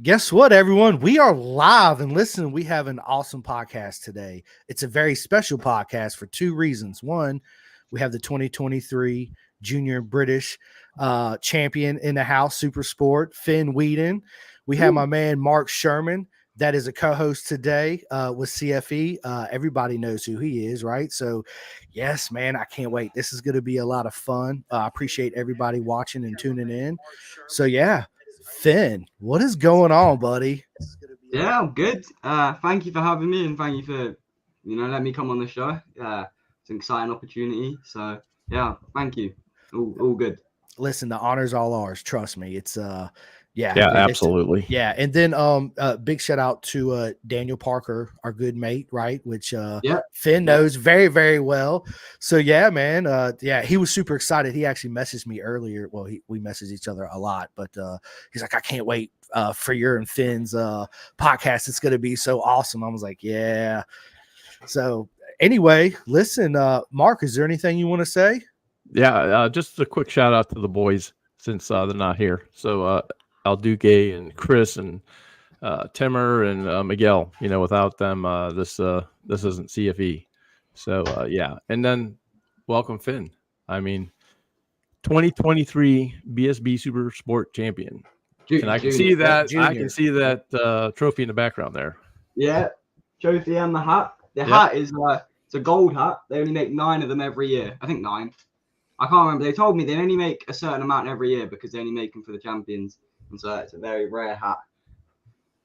Guess what, everyone? We are live, and listen, we have an awesome podcast today. It's a very special podcast for two reasons. One, we have the 2023 Junior British champion in the house, Super Sport, Finn Weeden. We have my man Mark Sherman, that is a co-host today with CFE. Everybody knows who he is, right? So, yes, man, I can't wait. This is going to be a lot of fun. I appreciate everybody watching and tuning in. So, yeah. Finn, what is going on, buddy? Yeah, I'm good. Thank you for having me, and thank you for letting me come on the show. It's an exciting opportunity. So yeah, thank you. All good. Listen, the honor's all ours. Trust me. It's yeah, absolutely. Yeah, and then big shout out to Daniel Parker, our good mate, right? Which Finn knows very, very well. So yeah, man, he was super excited. He actually messaged me earlier. Well, we messaged each other a lot, but he's like, I can't wait for your and Finn's podcast. It's gonna be so awesome. I was like, yeah. So anyway, listen, Mark, is there anything you want to say? Yeah, just a quick shout out to the boys since they're not here. So Al Duque and Chris and Timmer and Miguel. Without them, this isn't CFE. So yeah, and then welcome Finn. I mean, 2023 BSB Super Sport champion, and I can see that. I can see that trophy in the background there. Yeah, trophy and the hat. The hat is it's a gold hat. They only make 9 of them every year. I think 9. I can't remember. They told me they only make a certain amount every year because they only make them for the champions. And so it's a very rare hat.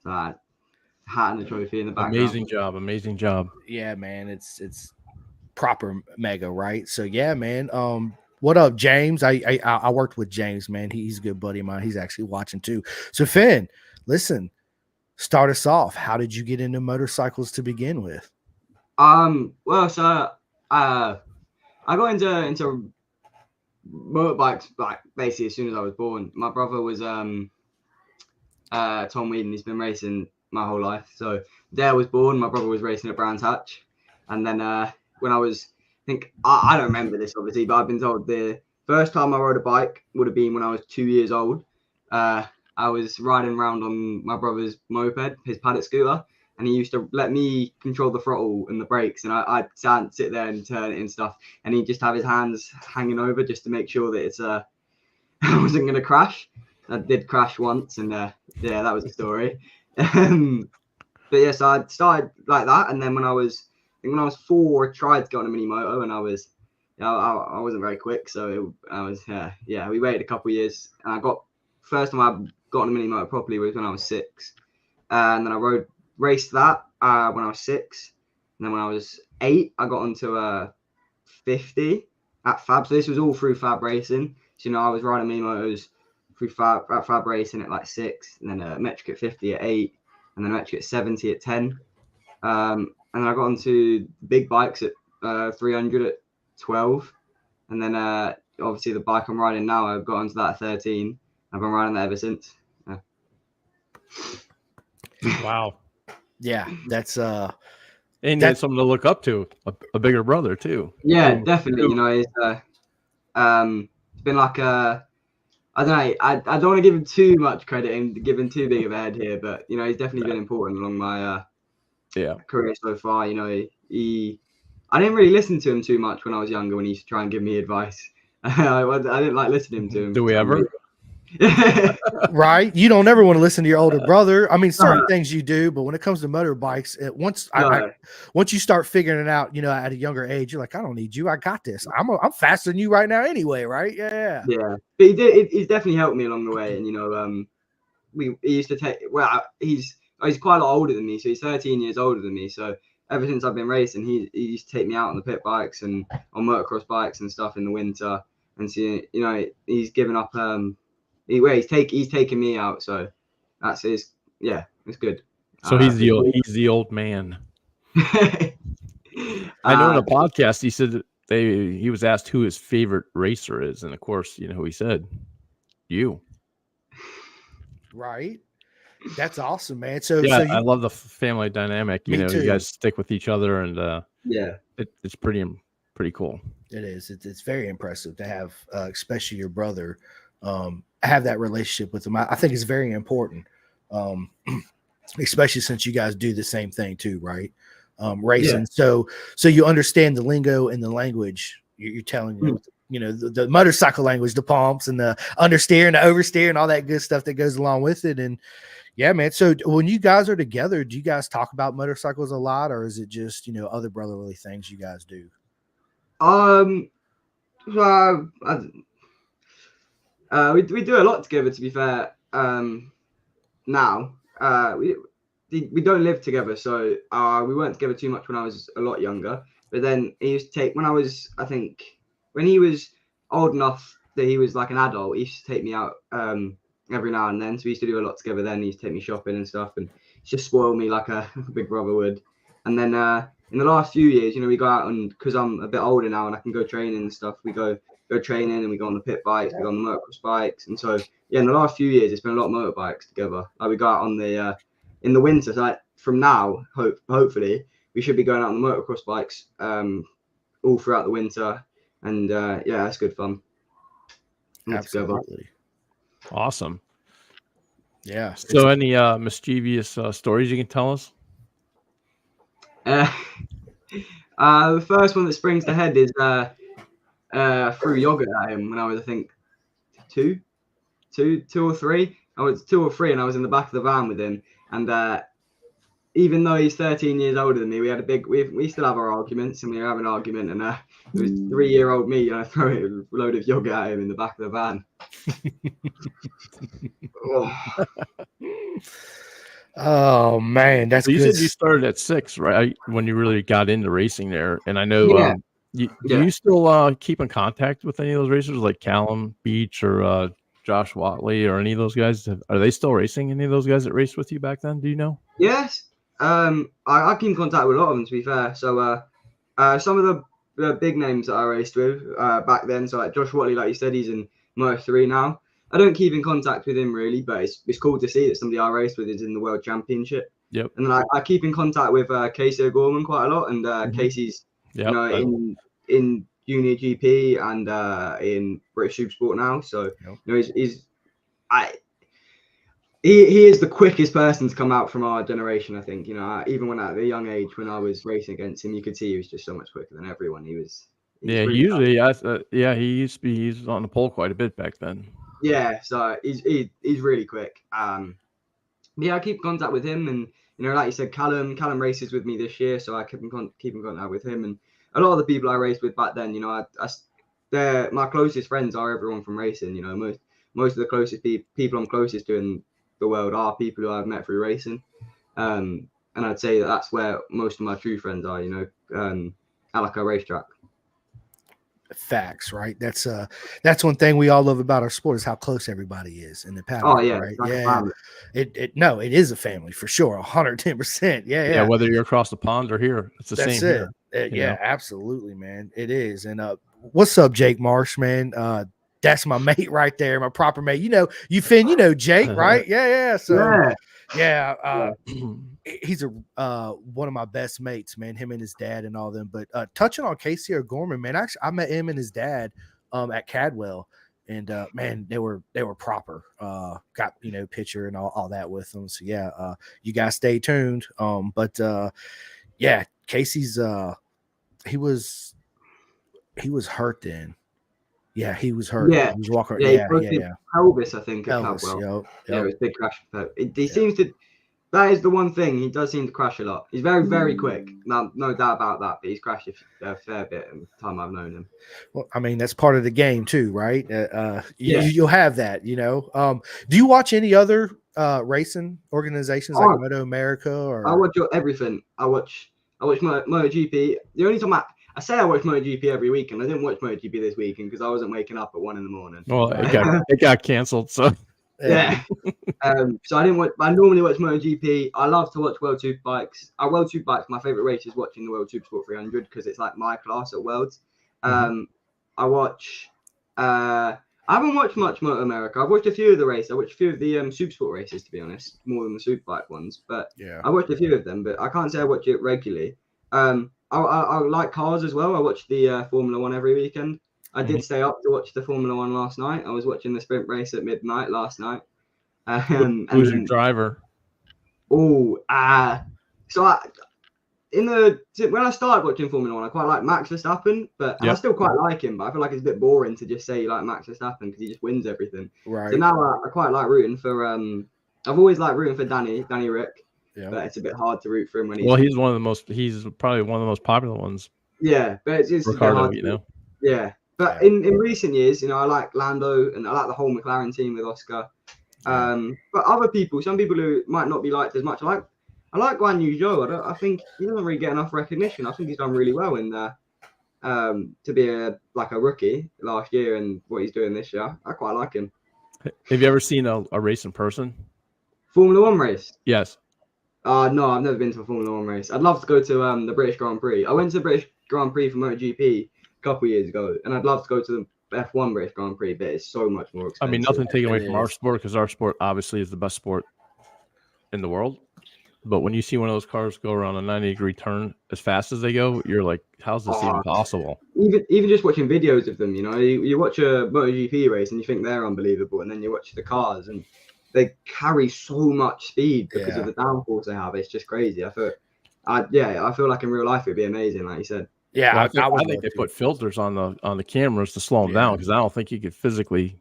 So hat and the trophy in the background. Amazing job. Yeah, man. It's proper mega, right? So yeah, man. What up, James? I worked with James, man. He's a good buddy of mine. He's actually watching too. So Finn, listen, start us off. How did you get into motorcycles to begin with? Well, so I got into motorbikes like basically as soon as I was born. My brother was Tom Weeden. He's been racing my whole life. So the day I was born, my brother was racing at Brands Hatch, and then when I was, I don't remember this obviously, but I've been told the first time I rode a bike would have been when I was 2 years old. I was riding around on my brother's moped, his paddock scooter, and he used to let me control the throttle and the brakes, and I'd sit there and turn it and stuff, and he'd just have his hands hanging over just to make sure that it's I wasn't going to crash. I did crash once, and that was the story. But yeah, so I started like that, and then when I was 4, I tried to go on a mini moto, and I wasn't very quick, so we waited a couple of years, and first time I got on a mini moto properly was when I was 6, and then I raced that when I was 6, and then when I was 8 I got onto a 50 at Fab. So this was all through Fab racing. So I was riding mini motos through Fab racing at like 6, and then metric at 50 at 8, and then metric at 70 at 10, and then I got onto big bikes at 300 at 12, and then obviously the bike I'm riding now, I've got onto that at 13. I've been riding that ever since. Wow. Yeah, that's and that's something to look up to, a bigger brother too. Yeah, definitely. It's been like I don't know. I don't want to give him too much credit and give him too big of a head here, but he's definitely been important along my career so far. I didn't really listen to him too much when I was younger when he used to try and give me advice. I didn't like listening to him. Do we ever? Right, you don't ever want to listen to your older brother. I mean, certain things you do, but when it comes to motorbikes, once you start figuring it out, at a younger age, you're like, I don't need you. I got this. I'm faster than you right now, anyway. Right? Yeah. Yeah, but he's definitely helped me along the way, and he used to take. Well, he's quite a lot older than me, so he's 13 years older than me. So ever since I've been racing, he used to take me out on the pit bikes and on motocross bikes and stuff in the winter, and so he's given up. He's taking me out, so that's his. Yeah, it's good. So he's the old man. I know in a podcast he said that he was asked who his favorite racer is, and of course, who he said, you. Right. That's awesome, man. So I love the family dynamic. You guys stick with each other, and it's pretty cool. It is. It's very impressive to have, especially your brother. have that relationship with them. I think it's very important, especially since you guys do the same thing too, right? Racing. So you understand the lingo and the language. You're telling them, the motorcycle language, the pumps and the understeer and the oversteer and all that good stuff that goes along with it. And yeah, man. So when you guys are together, do you guys talk about motorcycles a lot, or is it just, other brotherly things you guys do? We do a lot together, to be fair. Now, we don't live together, so we weren't together too much when I was a lot younger. But then he used to take, when he was old enough that he was like an adult, he used to take me out every now and then. So we used to do a lot together then. He used to take me shopping and stuff, and just spoil me like a big brother would. And then in the last few years, we go out, and because I'm a bit older now and I can go training and stuff, we go training and we go on the pit bikes, we go on the motocross bikes. And so, yeah, in the last few years, it's been a lot of motorbikes together. Like we go out on the, in the winter. So like from now, hopefully, we should be going out on the motocross bikes all throughout the winter. And yeah, that's good fun. Absolutely. Awesome. Yeah. So any mischievous stories you can tell us? The first one that springs to head is threw yogurt at him when I was, I think, two or three. I was 2 or 3, and I was in the back of the van with him. And even though he's 13 years older than me, we had we still have our arguments, and we have an argument. And it was 3-year-old me, and I throw a load of yogurt at him in the back of the van. Oh man, that's you good. said you started at 6, right? When you really got into racing there, and I know. Do you still keep in contact with any of those racers, like Callum Beach or Josh Watley or any of those guys? Are they still racing? Any of those guys that raced with you back then? Do you know? Yes. I keep in contact with a lot of them, to be fair. So some of the big names that I raced with back then, so like Josh Watley, like you said, he's in Moto 3 now. I don't keep in contact with him really, but it's cool to see that somebody I raced with is in the World Championship. Yep. And then I keep in contact with Casey O'Gorman quite a lot, and Casey's in Junior GP and in British Supersport now. So he is the quickest person to come out from our generation. I think even when at a young age, when I was racing against him, you could see he was just so much quicker than everyone. He's really usually he used to be. He's on the pole quite a bit back then. Yeah, so he's really quick. Yeah, I keep in contact with him, and like you said, Callum races with me this year, so I keep in contact with him, and a lot of the people I raced with back then. They're my closest friends are everyone from racing. Most of the closest people I'm closest to in the world are people who I've met through racing, and I'd say that's where most of my true friends are. At like a racetrack. Facts, right? That's one thing we all love about our sport is how close everybody is in the paddock. Oh yeah, right? Like it is a family for sure, 110%. Yeah. Whether you're across the pond or here, it's the same here. Yeah, absolutely, man. It is. And what's up, Jake Marsh, man? That's my mate right there, my proper mate. You Jake, right? Yeah. So he's one of my best mates, man. Him and his dad and all them. But touching on Casey O'Gorman, man, actually I met him and his dad at Cadwell, and man, they were proper. Got picture and all that with them. So yeah, you guys stay tuned. But yeah, Casey's he was hurt then. Yeah, he was hurt. Yeah, he was walking. Yeah. Pelvis, I think. Pelvis. Yep. Yeah, it was a big crash. He seems to. That is the one thing. He does seem to crash a lot. He's very, very quick. No doubt about that. But he's crashed a fair bit in the time I've known him. Well, I mean, that's part of the game too, right? You'll have that. Do you watch any other racing organizations like Moto America? Or I watch everything. I watch MotoGP. The only time I say I watch MotoGP every weekend. I didn't watch MotoGP this weekend because I wasn't waking up at 1 a.m. Well, it got canceled. So yeah. So I didn't watch. I normally watch MotoGP. I love to watch World Superbikes. World Superbikes. My favorite race is watching the World Supersport 300 because it's like my class at Worlds. I watch. I haven't watched much Moto America. I've watched a few of the races. I watched a few of the Supersport races, to be honest, more than the Superbike ones. But yeah, I watched a few of them. But I can't say I watch it regularly. I like cars as well. I watch the Formula One every weekend. I did stay up to watch the Formula One last night. I was watching the sprint race at midnight last night. Who's your driver? When I started watching Formula One, I quite like Max Verstappen, and I still quite like him, but I feel like it's a bit boring to just say you like Max Verstappen because he just wins everything. Right. So now I quite like rooting for I've always liked rooting for Danny Rick, but it's a bit hard to root for him when he's he's probably one of the most popular ones. Yeah, but it's Ricardo, a bit hard Yeah. But in recent years, I like Lando and I like the whole McLaren team with Oscar. But other people, some people who might not be liked as much, I like Guan Yu Zhou. I think he doesn't really get enough recognition. I think he's done really well in to be a rookie last year and what he's doing this year. I quite like him. Have you ever seen a race in person? Formula One race? Yes. No, I've never been to a Formula One race. I'd love to go to the British Grand Prix. I went to the British Grand Prix for MotoGP a couple of years ago, and I'd love to go to the F1 British Grand Prix, but it's so much more expensive. I mean, nothing taken away from our sport, because our sport obviously is the best sport in the world. But when you see one of those cars go around a 90-degree turn as fast as they go, you're like, how's this even possible? Even just watching videos of them, you watch a MotoGP race and you think they're unbelievable, and then you watch the cars and they carry so much speed because of the downforce they have. It's just crazy. I feel like in real life it'd be amazing, like you said. Yeah, well, I think they put filters on the cameras to slow them down, because I don't think you could physically,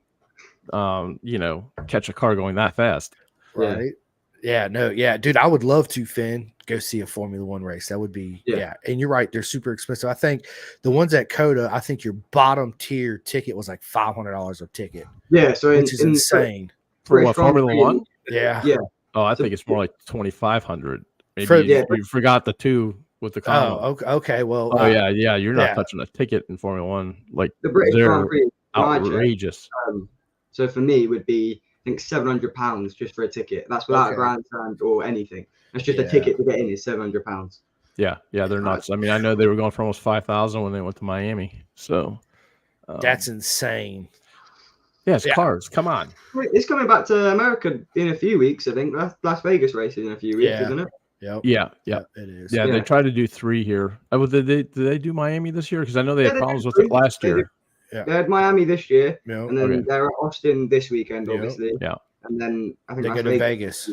catch a car going that fast. Right. Yeah. No. Yeah, dude, I would love to, Finn, go see a Formula One race. That would be And you're right, they're super expensive. I think the ones at Coda, I think your bottom tier ticket was like $500 a ticket. Yeah, so which is insane. For what, Formula One? Yeah. Oh, I think it's more like 2,500. Maybe you forgot the two with the car. Oh, okay. Well, yeah. You're not touching a ticket in Formula One. Like, the British Grand Prix, outrageous. So for me, it would be, I think, £700 just for a ticket. That's without a grandstand or anything. That's just a ticket to get in is £700. Yeah, they're nuts. I mean, I know they were going for almost 5,000 when they went to Miami. So that's insane. Yeah, it's cars. Come on. It's coming back to America in a few weeks, I think. Las Vegas racing in a few weeks, isn't it? Yeah, it is. Yeah, they tried to do 3 here. Did they do Miami this year? Because I know they had problems with it last year. They had Miami this year, and then they're at Austin this weekend, obviously. Yeah. And then I think they go to Vegas.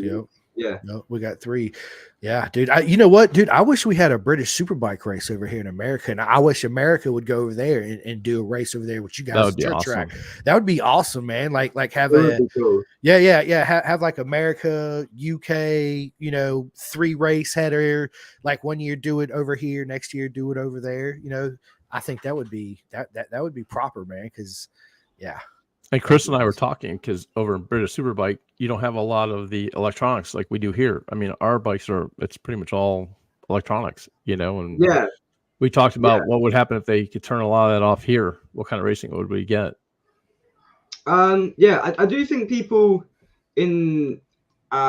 Yeah. No, we got 3. Yeah, dude. You know what, dude? I wish we had a British Superbike race over here in America, and I wish America would go over there and do a race over there with you guys. That would be awesome. Track. That would be awesome, man. Like have cool. Have like America, UK, 3 race header. Like one year do it over here, next year do it over there. I think that would be that would be proper, man. Because And Chris and I were talking, because over in British Superbike, you don't have a lot of the electronics like we do here. I mean, our bikes it's pretty much all electronics, and we talked about what would happen if they could turn a lot of that off here. What kind of racing would we get? I do think people in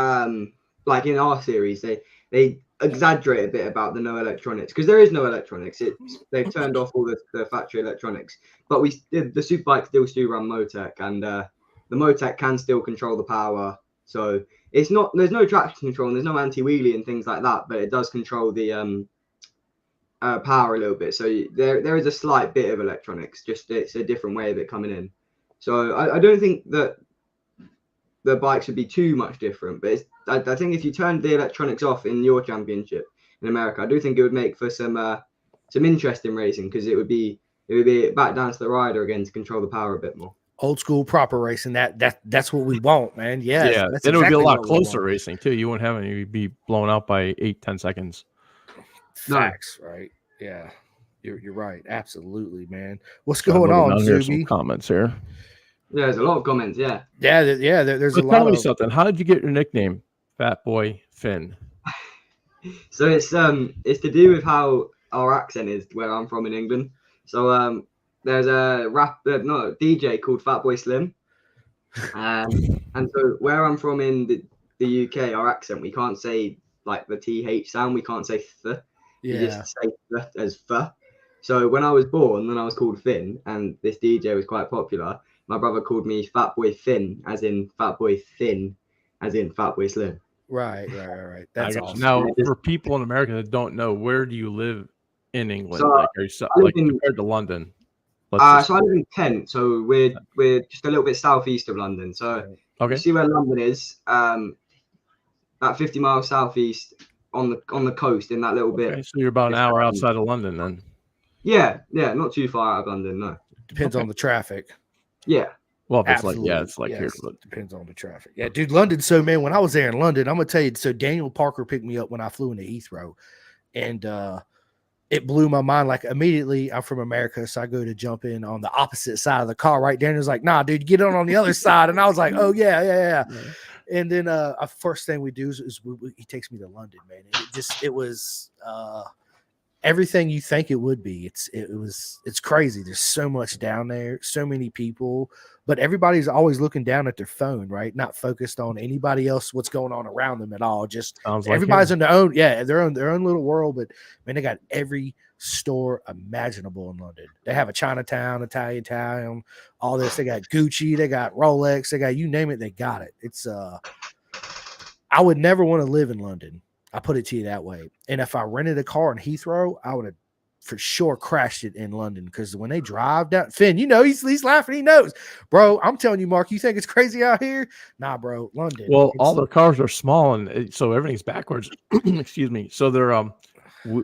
in our series, they exaggerate a bit about the no electronics, because there is no electronics. They've turned off all the factory electronics, but the Superbike still do run Motec, and the Motec can still control the power. So there's no traction control and there's no anti-wheelie and things like that, but it does control the power a little bit. So there is a slight bit of electronics, just it's a different way of it coming in. So I don't think that the bikes would be too much different, but I think if you turned the electronics off in your championship in America, I do think it would make for some interesting racing, because it would be back down to the rider again to control the power a bit more. Old school proper racing. That's what we want, man. Then it would be a lot closer racing too. You wouldn't have any. You'd be blown out by 8-10 seconds. Facts, right? Yeah, you're right. Absolutely, man. What's going on, Zuby? Some comments here. Yeah, there's a lot of comments. Yeah. There's a lot. Tell me something. How did you get your nickname, Fat Boy Finn? So it's to do with how our accent is where I'm from in England. So there's a DJ called Fat Boy Slim, and so where I'm from in the UK, our accent, we can't say like the TH sound. We can't say th. You just say th as th. So when I was born, then I was called Finn, and this DJ was quite popular. My brother called me Fat Boy Finn, as in Fat Boy Thin, as in Fat Boy Slim. Right. That's awesome. Now, for people in America that don't know, where do you live in England? So compared to London? So I live in Kent, so we're just a little bit southeast of London. So Okay. you see where London is, about 50 miles southeast on the coast in that little bit. Okay, so you're about an hour outside of London then. Yeah, not too far out of London, no. Depends on the traffic. Yeah. Well, if it's Absolutely. it's like here. Yes, depends on the traffic. Yeah, dude, London. So, man, when I was there in London, I'm gonna tell you. So, Daniel Parker picked me up when I flew into Heathrow, and it blew my mind. Like immediately, I'm from America, so I go to jump in on the opposite side of the car. Right, Daniel's like, "Nah, dude, get on the other side," and I was like, "Oh yeah." And then first thing we do is he takes me to London, man. It was everything you think it would be. It's crazy. There's so much down there, so many people, but everybody's always looking down at their phone, right? Not focused on anybody else, what's going on around them at all. Just everybody's in their own, their own little world. But man, they got every store imaginable in London. They have a Chinatown, Italian town, all this. They got Gucci, they got Rolex, they got you name it, they got it. It's I would never want to live in London. I put it to you that way. And if I rented a car in Heathrow, I would have for sure crashed it in London, because when they drive down, Finn, he's laughing. He knows, bro. I'm telling you, Mark, you think it's crazy out here? Nah, bro. London. Well, all the cars are small, and so everything's backwards. Excuse me. So they're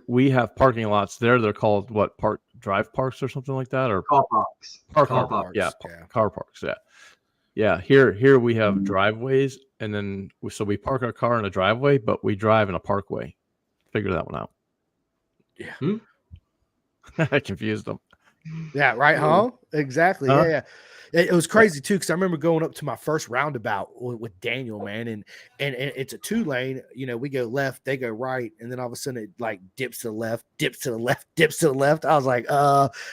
we have parking lots there. They're called what? Drive parks or something like that, or car parks. Car parks. Yeah, car parks. Yeah. Yeah, here we have driveways, and then we park our car in a driveway, but we drive in a parkway. Figure that one out. Yeah. I confused them. Yeah, right, huh? Exactly. Yeah. It was crazy too, because I remember going up to my first roundabout with Daniel, man, and it's a 2-lane. We go left, they go right, and then all of a sudden it like dips to the left, dips to the left, dips to the left. I was like,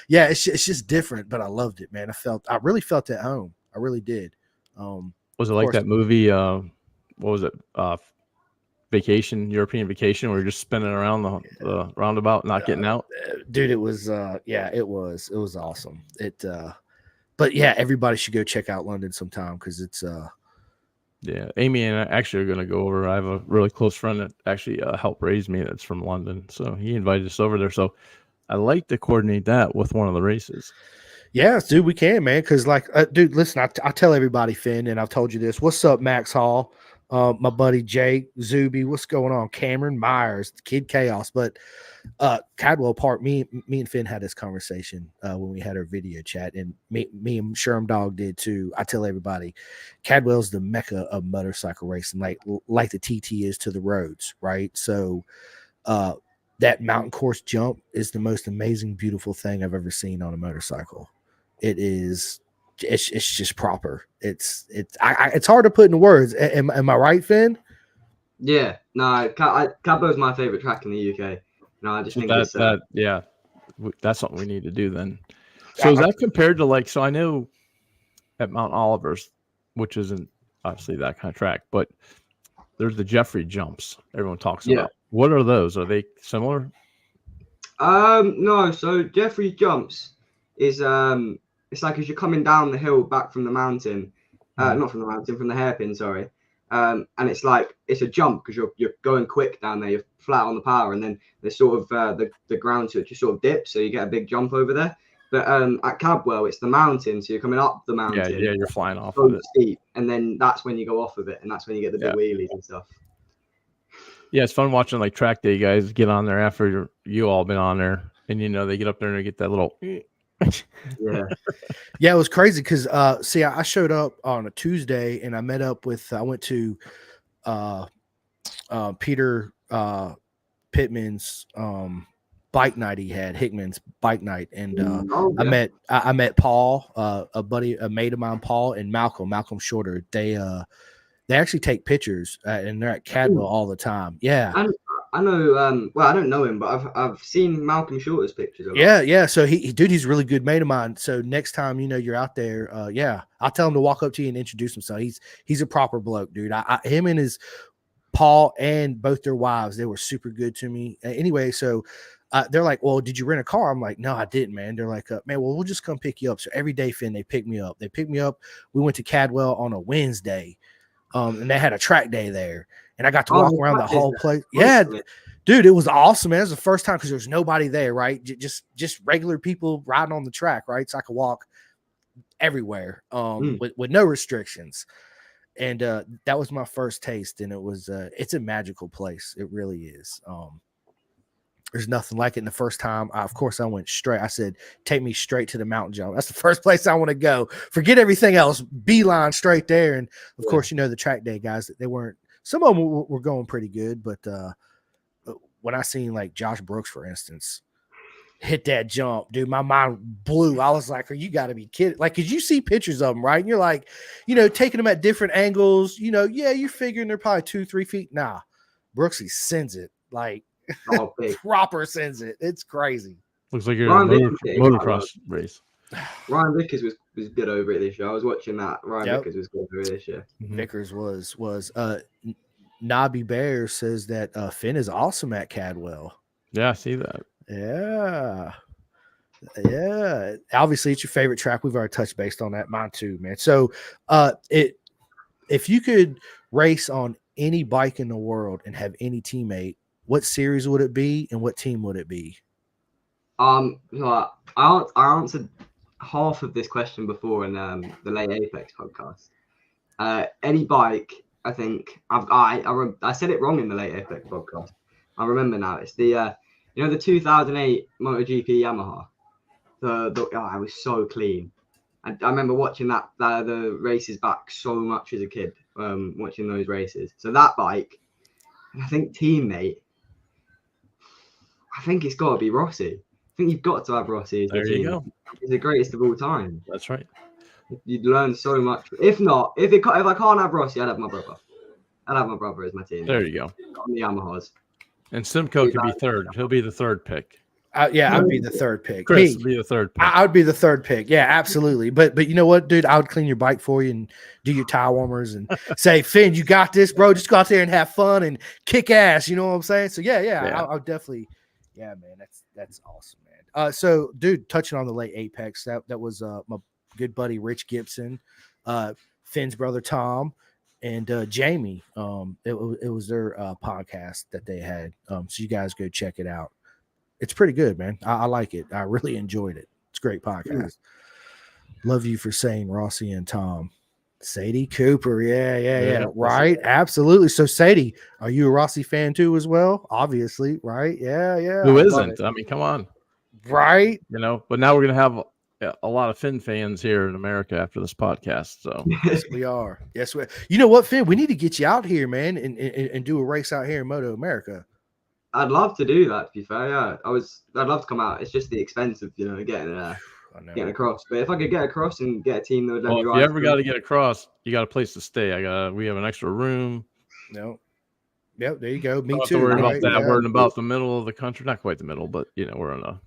yeah, it's just different, but I loved it, man. I really felt at home. I really did. Was it like that movie? What was it? European Vacation, where you're just spinning around the roundabout, not getting out? Dude, it was it was awesome. But yeah, everybody should go check out London sometime, because it's yeah. Amy and I actually are going to go over. I have a really close friend that actually helped raise me, that's from London, so he invited us over there. So I like to coordinate that with one of the races. Yeah, dude, we can, man. Because dude, listen, I tell everybody, Finn, and I've told you this. What's up, Max Hall? My buddy Jake, Zuby, what's going on? Cameron Myers, Kid Chaos. But Cadwell Park, me and Finn had this conversation when we had our video chat, and me and Sherm Dog did too. I tell everybody, Cadwell's the mecca of motorcycle racing, like the TT is to the roads, right? So that mountain course jump is the most amazing, beautiful thing I've ever seen on a motorcycle. It's just proper. It's hard to put into words. Am I right, Finn? Yeah, no, Cadwell's my favorite track in the UK. No, I just think that's something we need to do then. So is that compared to so I know at Mount Oliver's, which isn't obviously that kind of track, but there's the Jeffrey jumps everyone talks about. What are those? Are they similar? No. So Jeffrey jumps is it's like as you're coming down the hill back from the mountain, not from the mountain, from the hairpin, sorry. And it's like it's a jump because you're going quick down there. You're flat on the power, and then there's sort of the ground to it just sort of dips, so you get a big jump over there. But at Cadwell, it's the mountain, so you're coming up the mountain. Yeah, you're flying off of it. Steep, and then that's when you go off of it, and that's when you get the big wheelies and stuff. Yeah, it's fun watching track day guys get on there after you all been on there, and they get up there and they get that little. Yeah, it was crazy because I showed up on a Tuesday, and I met up with I went to Peter Pittman's bike night. He had Hickman's bike night, and I met Paul, a mate of mine, Paul, and Malcolm Shorter. They actually take pictures, and they're at Cadwell all the time. Yeah. I know. Well, I don't know him, but I've seen Malcolm Shorter's pictures. Yeah. So he's a really good mate of mine. So next time you're out there, I'll tell him to walk up to you and introduce himself. He's a proper bloke, dude. Him and his Paul and both their wives, they were super good to me. Anyway, so they're like, "Well, did you rent a car?" I'm like, "No, I didn't, man." They're like, "Man, well, we'll just come pick you up." So every day, Finn, they pick me up. We went to Cadwell on a Wednesday, and they had a track day there. And I got to walk around the whole place. Yeah, Dude, it was awesome, man. It was the first time because there was nobody there, right? Just regular people riding on the track, right? So I could walk everywhere with no restrictions. And that was my first taste, and it was it's a magical place. It really is. There's nothing like it. And the first time, of course, I went straight. I said, take me straight to the mountain jump. That's the first place I want to go. Forget everything else. Beeline straight there. And of course, you know, the track day guys, they weren't, some of them were going pretty good. But when I seen like Josh Brooks, for instance, hit that jump, dude, my mind blew. I was like, you got to be kidding. Like, cause you see pictures of them, right? And you're like, you know, taking them at different angles, you know, yeah, you're figuring they're probably 2-3 feet. Nah, Brooksy sends it like, proper sends it. It's crazy. Looks like you're in a motocross race. Ryan Vickers was good over it this year. I was watching that. Ryan Vickers was good over it this year. Vickers was Nobby Bear says that Finn is awesome at Cadwell. Yeah, I see that. Yeah. Obviously, it's your favorite track. We've already touched based on that. Mine too, man. So if you could race on any bike in the world and have any teammate, what series would it be and what team would it be? I answered half of this question before in the Late Apex podcast. Any bike, I think I said it wrong in the Late Apex podcast. I remember now. It's the the 2008 MotoGP Yamaha. It was so clean. I remember watching the races back so much as a kid, watching those races. So that bike, and I think teammate. I think it's got to be Rossi. I think you've got to have Rossi as the team. Go. He's the greatest of all time. That's right. You'd learn so much. If I can't have Rossi, I'd have my brother. I'd have my brother as my team. There you go. On the Yamahas. And Simcoe could be third. He'll be the third pick. I'd be the third pick. Chris would be the third pick. I would be the third pick. Yeah, absolutely. But you know what, dude? I would clean your bike for you and do your tire warmers and say, Finn, you got this, bro. Just go out there and have fun and kick ass. You know what I'm saying? So yeah. I'll definitely. Yeah, man, that's awesome, man. So, dude, touching on the Late Apex, that was my good buddy Rich Gibson, Finn's brother Tom, and Jamie. It was their podcast that they had. So you guys go check it out. It's pretty good, man. I like it. I really enjoyed it. It's a great podcast. Love you for saying Rossi and Tom. Sadie Cooper. Yeah. Right. Absolutely. So Sadie, are you a Rossi fan too as well? Obviously. Right. Yeah. Who isn't? I mean, come on. Right. You know, but now we're going to have a lot of Finn fans here in America after this podcast. So yes, we are. Yes. You know what, Finn, we need to get you out here, man, and do a race out here in Moto America. I'd love to do that, to be fair. Yeah. I'd love to come out. It's just the expense of, getting across. But if I could get across and get a team that would let me ride. If you ever got to get across, you got a place to stay. We have an extra room. No. Yep, there you go. Me Don't too. Worry about that. Yeah. We're in about the middle of the country. Not quite the middle, but we're in a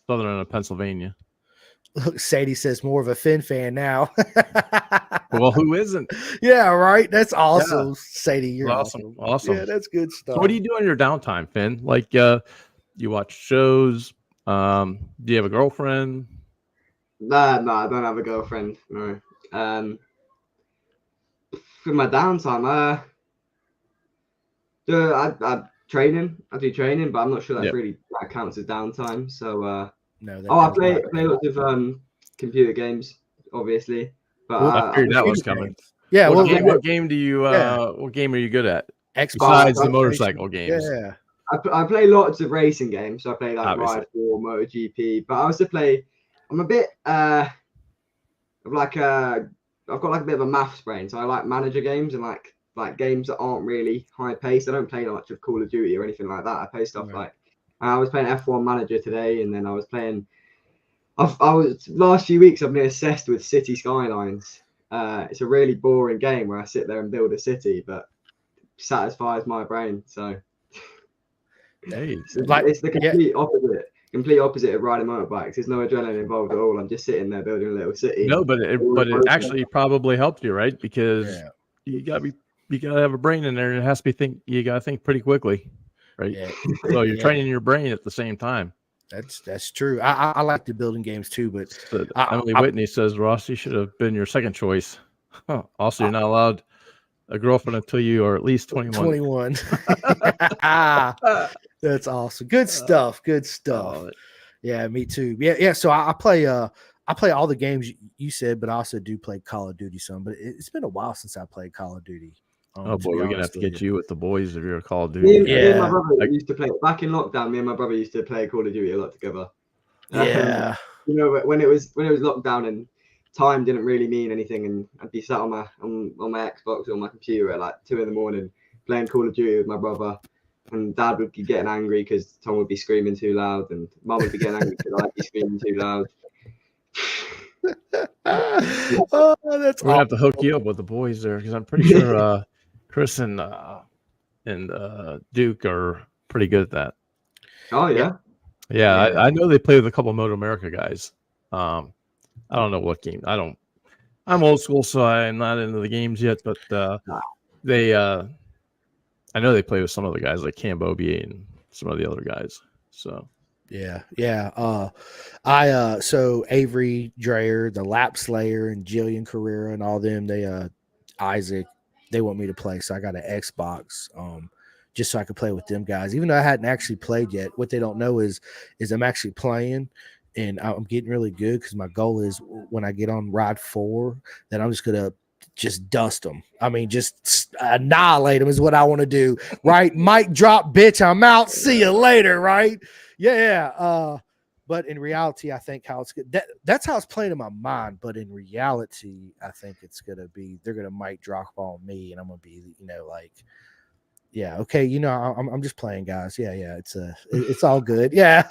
southern end of Pennsylvania. Look, Sadie says more of a Finn fan now. Well, who isn't? Yeah, right. That's awesome, Sadie. You're awesome. Yeah, that's good stuff. So what do you do in your downtime, Finn? Like, you watch shows? Do you have a girlfriend? No, I don't have a girlfriend. No. For my downtime, I training. I do training, but I'm not sure that counts as downtime. So, I play lots of computer games, obviously. But I figured that was coming. Yeah. What game do you? What game are you good at? Xbox. Besides the motorcycle games. Yeah. I play lots of racing games. So I play like Ride 4, MotoGP, but I also play. I'm a bit I've got like a bit of a maths brain, so I like manager games and like games that aren't really high paced. I don't play much of Call of Duty or anything like that. I play stuff like I was playing F1 Manager today, and then I was playing. Last few weeks I've been obsessed with City Skylines. It's a really boring game where I sit there and build a city, but satisfies my brain. So it's the complete opposite. Complete opposite of riding motorbikes. There's no adrenaline involved at all. I'm just sitting there building a little city. No, but it actually probably helped you, right? Because you gotta have a brain in there, and it has to be you gotta think pretty quickly, right? Yeah. So you're training your brain at the same time. That's true. I like the building games too, but Emily Whitney says Rossi should have been your second choice. Also, you're not allowed a girlfriend until you are at least 21. 21. That's awesome. Good stuff. Good stuff. Oh, Yeah, me too. Yeah. So I play all the games you said, but I also do play Call of Duty some. But it's been a while since I played Call of Duty. oh boy, we're gonna have to get you with the boys if you're a Call of Me Duty. and my brother used to play back in lockdown. Me and my brother used to play Call of Duty a lot together. Yeah. You know, when it was lockdown and time didn't really mean anything, and I'd be sat on my Xbox or my computer at like 2 a.m. playing Call of Duty with my brother, and Dad would be getting angry because Tom would be screaming too loud, and Mum would be getting angry because I'd be screaming too loud. Oh, that's We're gonna have to hook you up with the boys there because I'm pretty sure Chris and Duke are pretty good at that. Oh yeah. Yeah, I know they play with a couple of Moto America guys. I don't know what game. I'm old school, so I'm not into the games yet. But I know they play with some of the guys like Cambobier and some of the other guys. So yeah. So Avery Dreyer, the Lap Slayer, and Jillian Carrera, and all them. Isaac, they want me to play, so I got an Xbox. Just so I could play with them guys, even though I hadn't actually played yet. What they don't know is I'm actually playing, and I'm getting really good because my goal is when I get on ride 4, that I'm just gonna just dust them. I mean, just annihilate them is what I want to do. Right? Mic drop, bitch. I'm out. See you later. Right? Yeah. But in reality, I think how it's good. That's how it's playing in my mind. But in reality, I think it's gonna be they're gonna mic drop on me, and I'm gonna be like. Yeah. Okay. I'm just playing, guys. Yeah. It's all good. Yeah.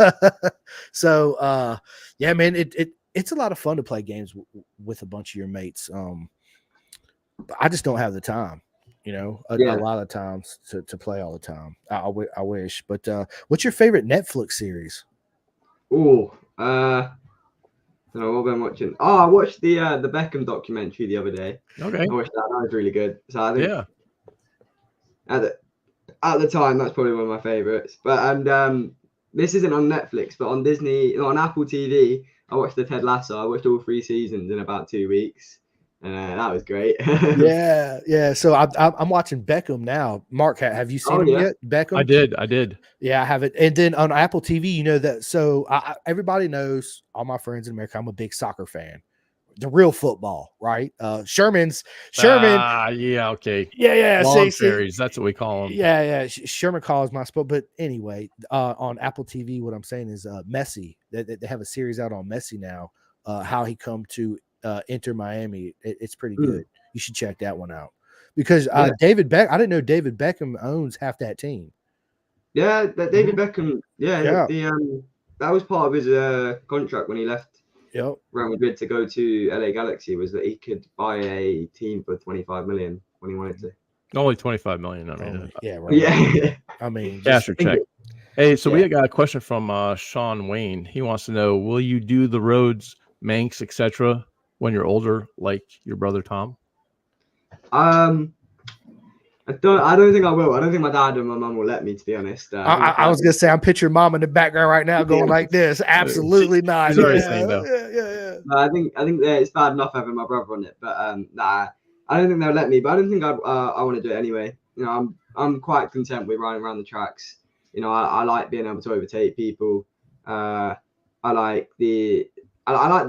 So, yeah, man, it's a lot of fun to play games with a bunch of your mates. I just don't have the time, a lot of times to play all the time. I wish, but, what's your favorite Netflix series? Oh, I don't know what I've been watching. Oh, I watched the Beckham documentary the other day. okay, I watched that. That was really good. So I think yeah. At the time, that's probably one of my favorites. But this isn't on Netflix, but on Disney, on Apple TV, I watched the Ted Lasso. I watched all 3 seasons in about 2 weeks, and that was great. Yeah. So I'm watching Beckham now. Mark, have you seen him yet? Beckham. I did. Yeah, I have it. And then on Apple TV, that. So everybody knows, all my friends in America, I'm a big soccer fan. The real football, right? Sherman. Yeah, okay. Yeah. Lawn fairies, that's what we call them. Yeah. Sherman calls my sport. But anyway, on Apple TV, what I'm saying is Messi. They have a series out on Messi now. How he come to enter Miami. It's pretty good. You should check that one out because David Beckham. I didn't know David Beckham owns half that team. Yeah, that David Beckham. Yeah. That was part of his contract when he left. Yep. Real Madrid to go to LA Galaxy was that he could buy a team for 25 million when he wanted to. Only 25 million. I mean, yeah, right. Yeah. I mean, cash or check. Hey, so we got a question from Sean Wayne. He wants to know: will you do the roads, Manx, etc. when you're older, like your brother Tom? I don't think I will. I don't think my dad and my mum will let me, to be honest. I was gonna say I'm picturing mom in the background right now going like this. Absolutely not. She's already saying though. Yeah. No, I think it's bad enough having my brother on it, but I don't think they'll let me. But I don't think I want to do it anyway. I'm quite content with riding around the tracks. I like being able to overtake people. I quite like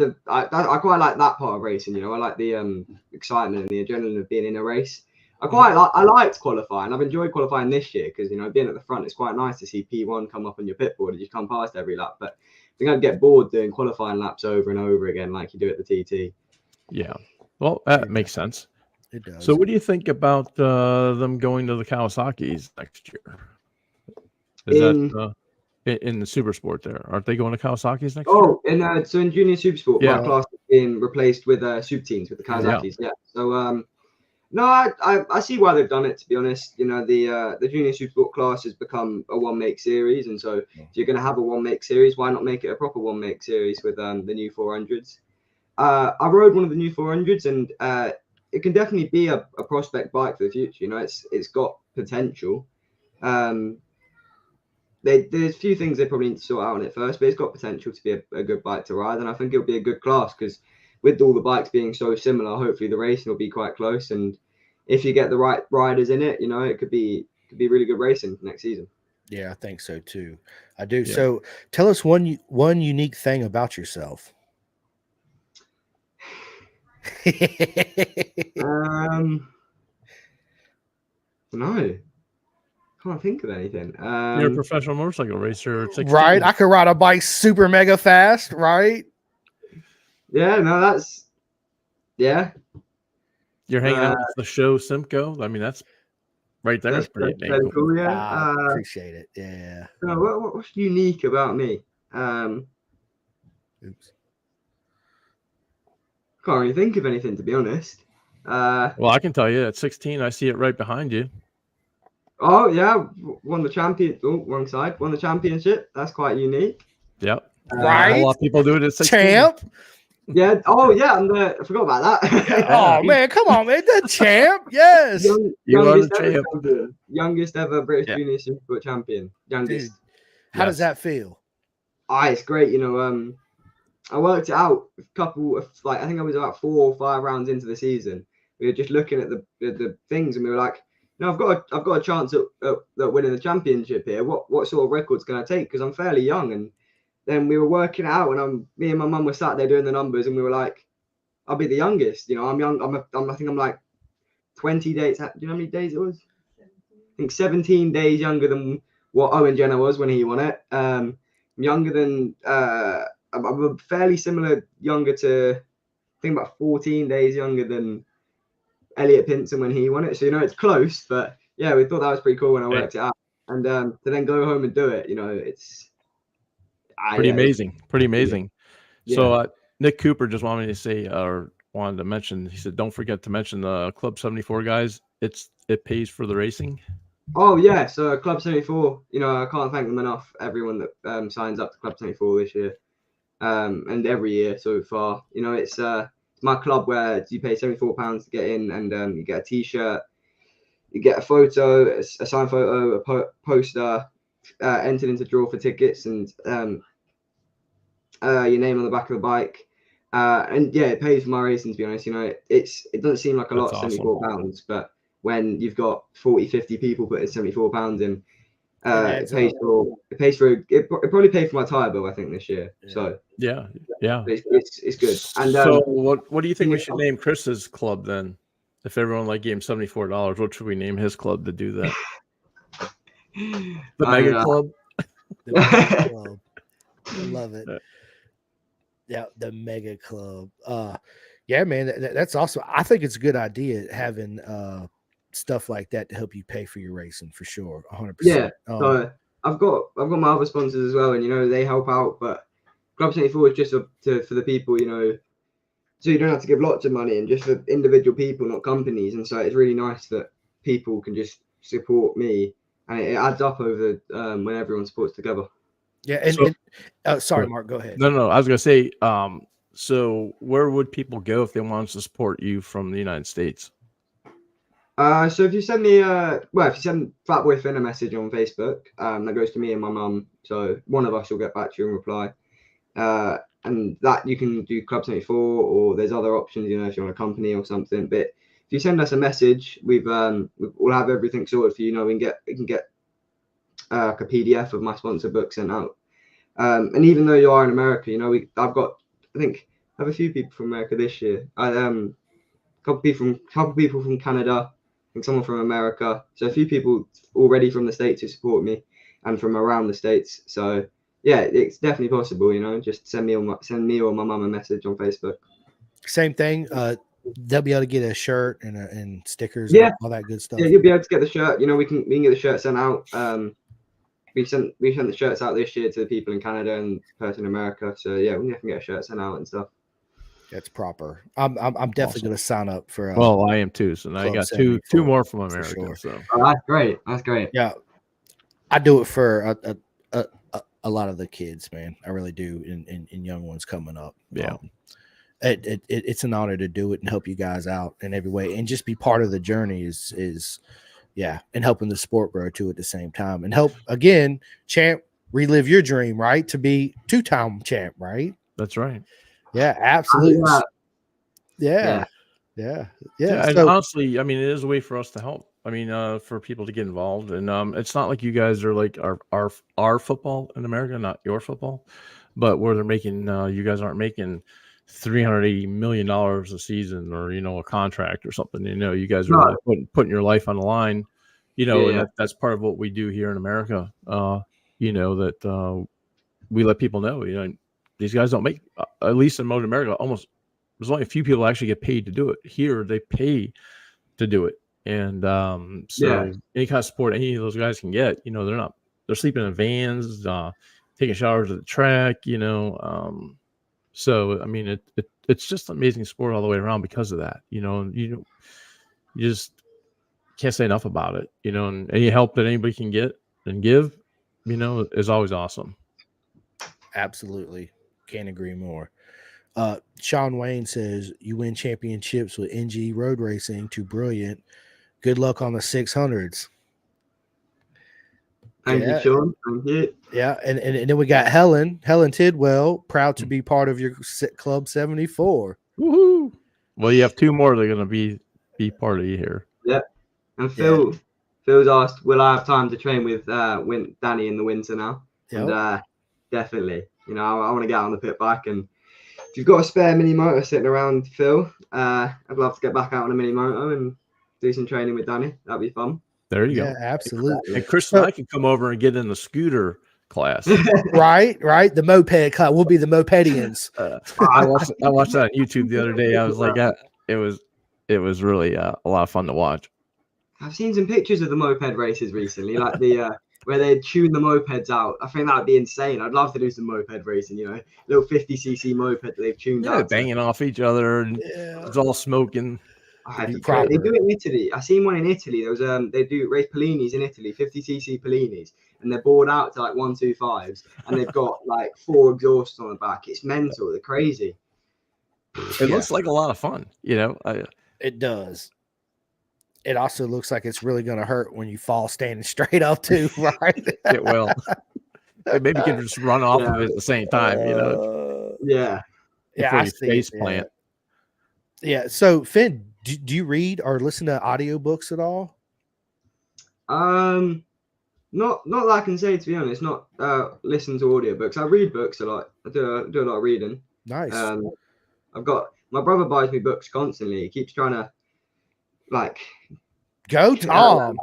that part of racing. I like the excitement and the adrenaline of being in a race. I liked qualifying. I've enjoyed qualifying this year because being at the front, it's quite nice to see P1 come up on your pit board and you come past every lap. But I think I'd get bored doing qualifying laps over and over again like you do at the TT. Yeah, well, that makes sense. It does. So, what do you think about them going to the Kawasaki's next year? Is that in the Super Sport there? Aren't they going to Kawasaki's next year? So in Junior Super Sport, my class is being replaced with Super Teams with the Kawasaki's. Yeah. So no, I see why they've done it. To be honest, the Junior Super Sport class has become a one-make series, and so if you're going to have a one-make series, why not make it a proper one-make series with the new 400s? I rode one of the new 400s, and it can definitely be a prospect bike for the future. It's got potential. There's a few things they probably need to sort out on it first, but it's got potential to be a good bike to ride, and I think it'll be a good class because with all the bikes being so similar, hopefully the racing will be quite close, and if you get the right riders in it, it could be really good racing next season. Yeah, I think so too. I do. Yeah. So tell us one unique thing about yourself. No, can't think of anything. You're a professional motorcycle racer at 16. Right? I could ride a bike super mega fast, right? Yeah, no, that's You're hanging out with the show Simcoe. I mean, that's right there. That's Pretty pretty cool. cool. Yeah. I appreciate it. Yeah. What's unique about me? Oops. Can't really think of anything, to be honest. Well, I can tell you at 16, I see it right behind you. Oh yeah, won the champion. Oh, wrong side. Won the championship. That's quite unique. Yep. Right. A lot of people do it at 16. Champ. Yeah. Oh yeah. I forgot about that. Oh man, come on, man. The champ. Yes. You are the youngest ever champ. champion. Youngest ever British Junior Supersport champion. Youngest. Dude, how does that feel? It's great. I worked it out a couple of I think I was about 4 or 5 rounds into the season. We were just looking at the things, and we were like, I've got a chance at winning the championship here. What sort of record's can I take? Because I'm fairly young. And then we were working it out, and me and my mum were sat there doing the numbers, and we were like, I'll be the youngest. I'm young. I think I'm like 20 days. Do you know how many days it was? I think 17 days younger than what Owen Jenner was when he won it. Younger than I'm fairly similar, younger to, I think about 14 days younger than Elliot Pinson when he won it. So, it's close, but yeah, we thought that was pretty cool when I worked it out. And to then go home and do it, it's pretty amazing. Pretty amazing. Yeah. So Nick Cooper just wanted me to say, or wanted to mention, he said, don't forget to mention the Club 74 guys. It pays for the racing. Oh yeah. So Club 74, I can't thank them enough. Everyone that signs up to Club 74 this year. And every year so far, it's my club where you pay £74 to get in, and you get a t-shirt, you get a photo, a signed photo, a poster, entered into draw for tickets, and your name on the back of the bike, and yeah, it pays for my racing, to be honest. It doesn't seem like a lot, awesome. £74, but when you've got 40-50 people putting £74 in, it pays for it probably paid for my tire bill, I think, this year. Yeah. So yeah, it's good. And so what do you think we should name Chris's club then? If everyone gave him $74, what should we name his club to do that? The Mega Club. The Mega Club. I love it. Yeah, the Mega Club. Yeah, man, that's awesome. I think it's a good idea having stuff like that to help you pay for your racing, for sure. 100%. Yeah. So I've got my other sponsors as well, and they help out, but Club 74 is just for the people, so you don't have to give lots of money, and just for individual people, not companies. And so it's really nice that people can just support me, and it adds up over when everyone supports together. Yeah. And sorry, Mark, go ahead. No, I was gonna say, so where would people go if they wanted to support you from the United States? So if you send me if you send Fatboy Finn a message on Facebook, that goes to me and my mum. So one of us will get back to you and reply. And that you can do Club 74, or there's other options, if you want a company or something. But if you send us a message, we'll have everything sorted for you. We can get like a PDF of my sponsor book sent out. And even though you are in America, I have a few people from America this year. Couple people from Canada, I think someone from America. So a few people already from the States who support me, and from around the States. So yeah, it's definitely possible. Just send me or my mum a message on Facebook. Same thing. They'll be able to get a shirt and stickers. Yeah, and all that good stuff. Yeah, you'll be able to get the shirt. We can get the shirt sent out. We sent the shirts out this year to the people in Canada and the person in America. So yeah, we can get a shirt sent out and stuff. That's proper. I'm definitely going to sign up for. Well, I am too. So now I got two more from America. Sure. So that's great. That's great. Yeah, I do it for a lot of the kids, man. I really do, in young ones coming up. Yeah. It's an honor to do it and help you guys out in every way, and just be part of the journey is and helping the sport grow too at the same time, and help again, champ, relive your dream, right? To be 2-time champ, right? That's right. Yeah, absolutely. Yeah. Yeah. And So, honestly, I mean, it is a way for us to help. I mean, for people to get involved, and it's not like you guys are like our football in America, not your football, but where they're making you guys aren't making $380 million a season, or a contract or something. You guys are No. really putting your life on the line. And Yeah. that's part of what we do here in America. That we let people know. These guys don't make, at least in Motor America, almost. There's only a few people actually get paid to do it. Here, they pay to do it. And so any kind of support any of those guys can get, they're sleeping in vans, taking showers at the track, so I mean, it's just amazing sport all the way around because of that. You just can't say enough about it. And any help that anybody can get and give, is always awesome. Absolutely, can't agree more. Sean Wayne says you win championships with NG Road Racing. Too brilliant. Good luck on the 600s. Thank you, Sean. Thank you. Yeah, and then we got Helen Tidwell, proud to be part of your Club 74. Woohoo! Well, you have two more that are going to be part of you here. Yep. And Phil's asked, will I have time to train with Danny in the winter now? Yep. And definitely. I want to get on the pit bike, and if you've got a spare mini motor sitting around, Phil, I'd love to get back out on a mini motor and do some training with Danny. That'd be fun. There you go. Absolutely. And Chris and I can come over and get in the scooter class. Right. The moped class. We'll be the mopedians. I watched that on YouTube the other day. I was like, it was really a lot of fun to watch. I've seen some pictures of the moped races recently, like the where they tune the mopeds out. I think that would be insane. I'd love to do some moped racing. Little 50cc moped that they've tuned out. Banging off each other, and it's all smoking. They do it in Italy. I seen one in Italy. There was they do race Pellinis in Italy, 50cc Pellinis, and they're bored out to like 125s, and they've got like 4 exhausts on the back. It's mental. They're crazy. It looks like a lot of fun. It does. It also looks like it's really going to hurt when you fall standing straight up too, right? It will. Maybe you can just run off of it at the same time, Yeah. Yeah, I see face plant. Yeah. So Finn, do you read or listen to audiobooks at all? Not that I can say, to be honest. Not listen to audiobooks. I read books a lot. I do a lot of reading. Nice. I've got my brother buys me books constantly. He keeps trying to go Tom.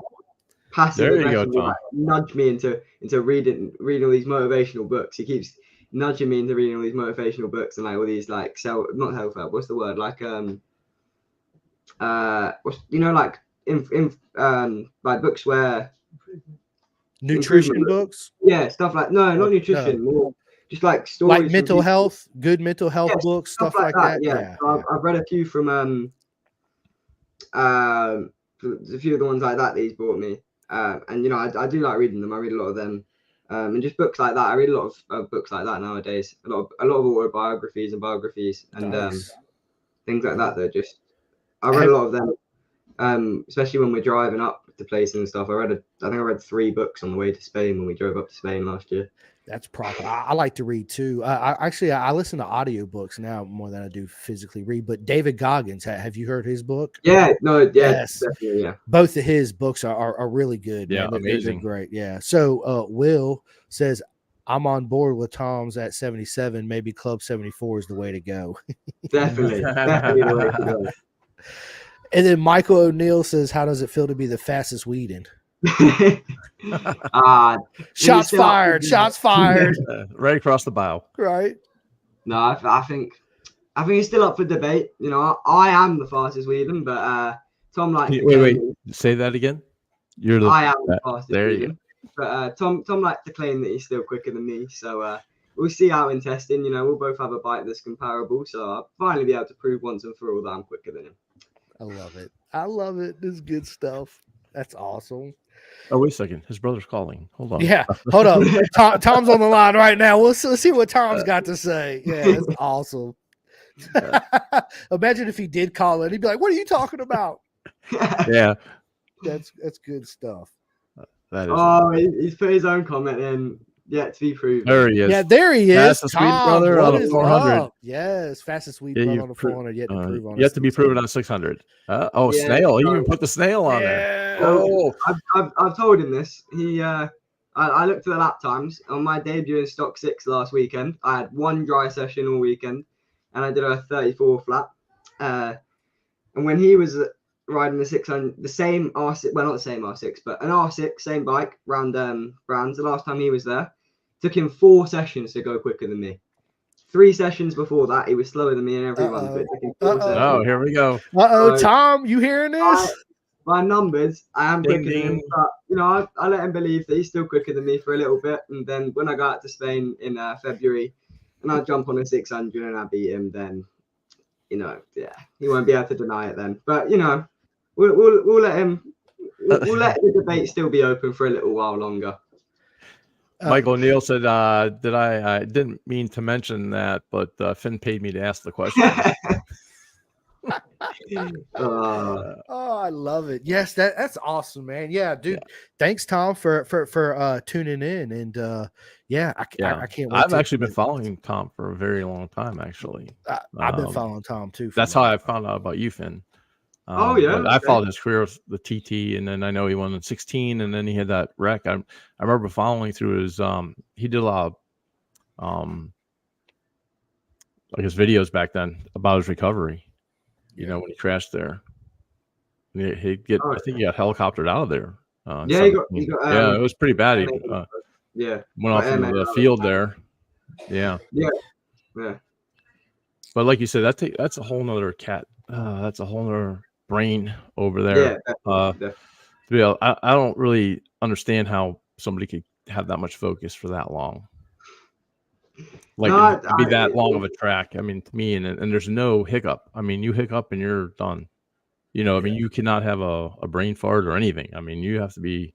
There you go, Tom. Nudge me into reading all these motivational books. He keeps nudging me into reading all these motivational books and all these not self-help. What's the word? Books where nutrition books. Yeah, stuff like not nutrition. More just like stories. Like mental health, good mental health books, stuff like that. Yeah. So I've read a few from a few of the ones like that he's bought me. And I do like reading them. I read a lot of them. And just books like that. I read a lot of books like that nowadays. A lot of autobiographies and biographies and things like that. I read a lot of them, especially when we're driving up to places and stuff. I think I read 3 books on the way to Spain when we drove up to Spain last year. That's proper. I like to read too. I listen to audiobooks now more than I do physically read. But David Goggins, have you heard his book? Yeah, yes. Definitely, yeah. Both of his books are really good. Yeah, man. amazing. They're great. Yeah. So Will says, I'm on board with Tom's at 77. Maybe Club 74 is the way to go. Definitely the way to go. And then Michael O'Neill says, how does it feel to be the fastest Weeden? Shots fired. Right across the bow. Right. No, I think it's still up for debate. I am the fastest Weeden, but Tom wait. Say that again. I am the fastest. There you go. But Tom likes to claim that he's still quicker than me. So we'll see out in testing. We'll both have a bike that's comparable. So I'll finally be able to prove once and for all that I'm quicker than him. I love it. This is good stuff. That's awesome. Oh, wait a second. His brother's calling. Hold on. Yeah, hold up. Tom's on the line right now. Let's see what Tom's got to say. Yeah, that's awesome. Imagine if he did call in. He'd be like, what are you talking about? Yeah. That's good stuff. That is he's put his own comment in. yet to be proven. There he is. Yeah, there he is. Fastest Weeden Tom, brother what on is the 400. up? Yes, fastest Weeden Yeah, brother you on the 400 yet to prove on. yet to be proven on 600. Yeah, Snail. He so- even put the snail on there. Yeah. Oh, I've told him this. I looked at the lap times on my debut in stock 6 last weekend. I had one dry session all weekend, and I did a 34 lap. And when he was riding the 600, the same R6, well, not the same R6, but an R6, same bike, round Brands, the last time he was there, took him 4 sessions to go quicker than me. 3 sessions before that, he was slower than me in everyone, but it took him 4 sessions. oh, here we go. So, So, Tom, you hearing this? by numbers, I am Ding, quicker than him, ding. but I let him believe that he's still quicker than me for a little bit, and then when I go out to Spain in February, and I jump on a 600 and I beat him, then he won't be able to deny it then. But we'll let him. We'll let the debate still be open for a little while longer. Michael O'Neill said, "Did I didn't mean to mention that, but Finn paid me to ask the question." Oh, I love it. Yes, that's awesome, man. Yeah, dude. Yeah. Thanks, Tom, for tuning in, and I can't wait. I've actually been following Tom for a very long time. Actually, I've been following Tom too. That's how I found out about you, Finn. I followed his career with the TT, and then I know he won in 16, and then he had that wreck. I remember following through his. He did a lot of like his videos back then about his recovery. You know, when he crashed there, he'd get. I think he got helicoptered out of there. He got it was pretty bad. He went off into the field there. Yeah. But like you said, that's a whole nother cat. That's a whole nother brain over there. Yeah, I don't really understand how somebody could have that much focus for that long. Like be that long of a track. I mean, to me, and there's no hiccup. I mean, you hiccup and you're done. I mean, you cannot have a brain fart or anything. I mean, you have to be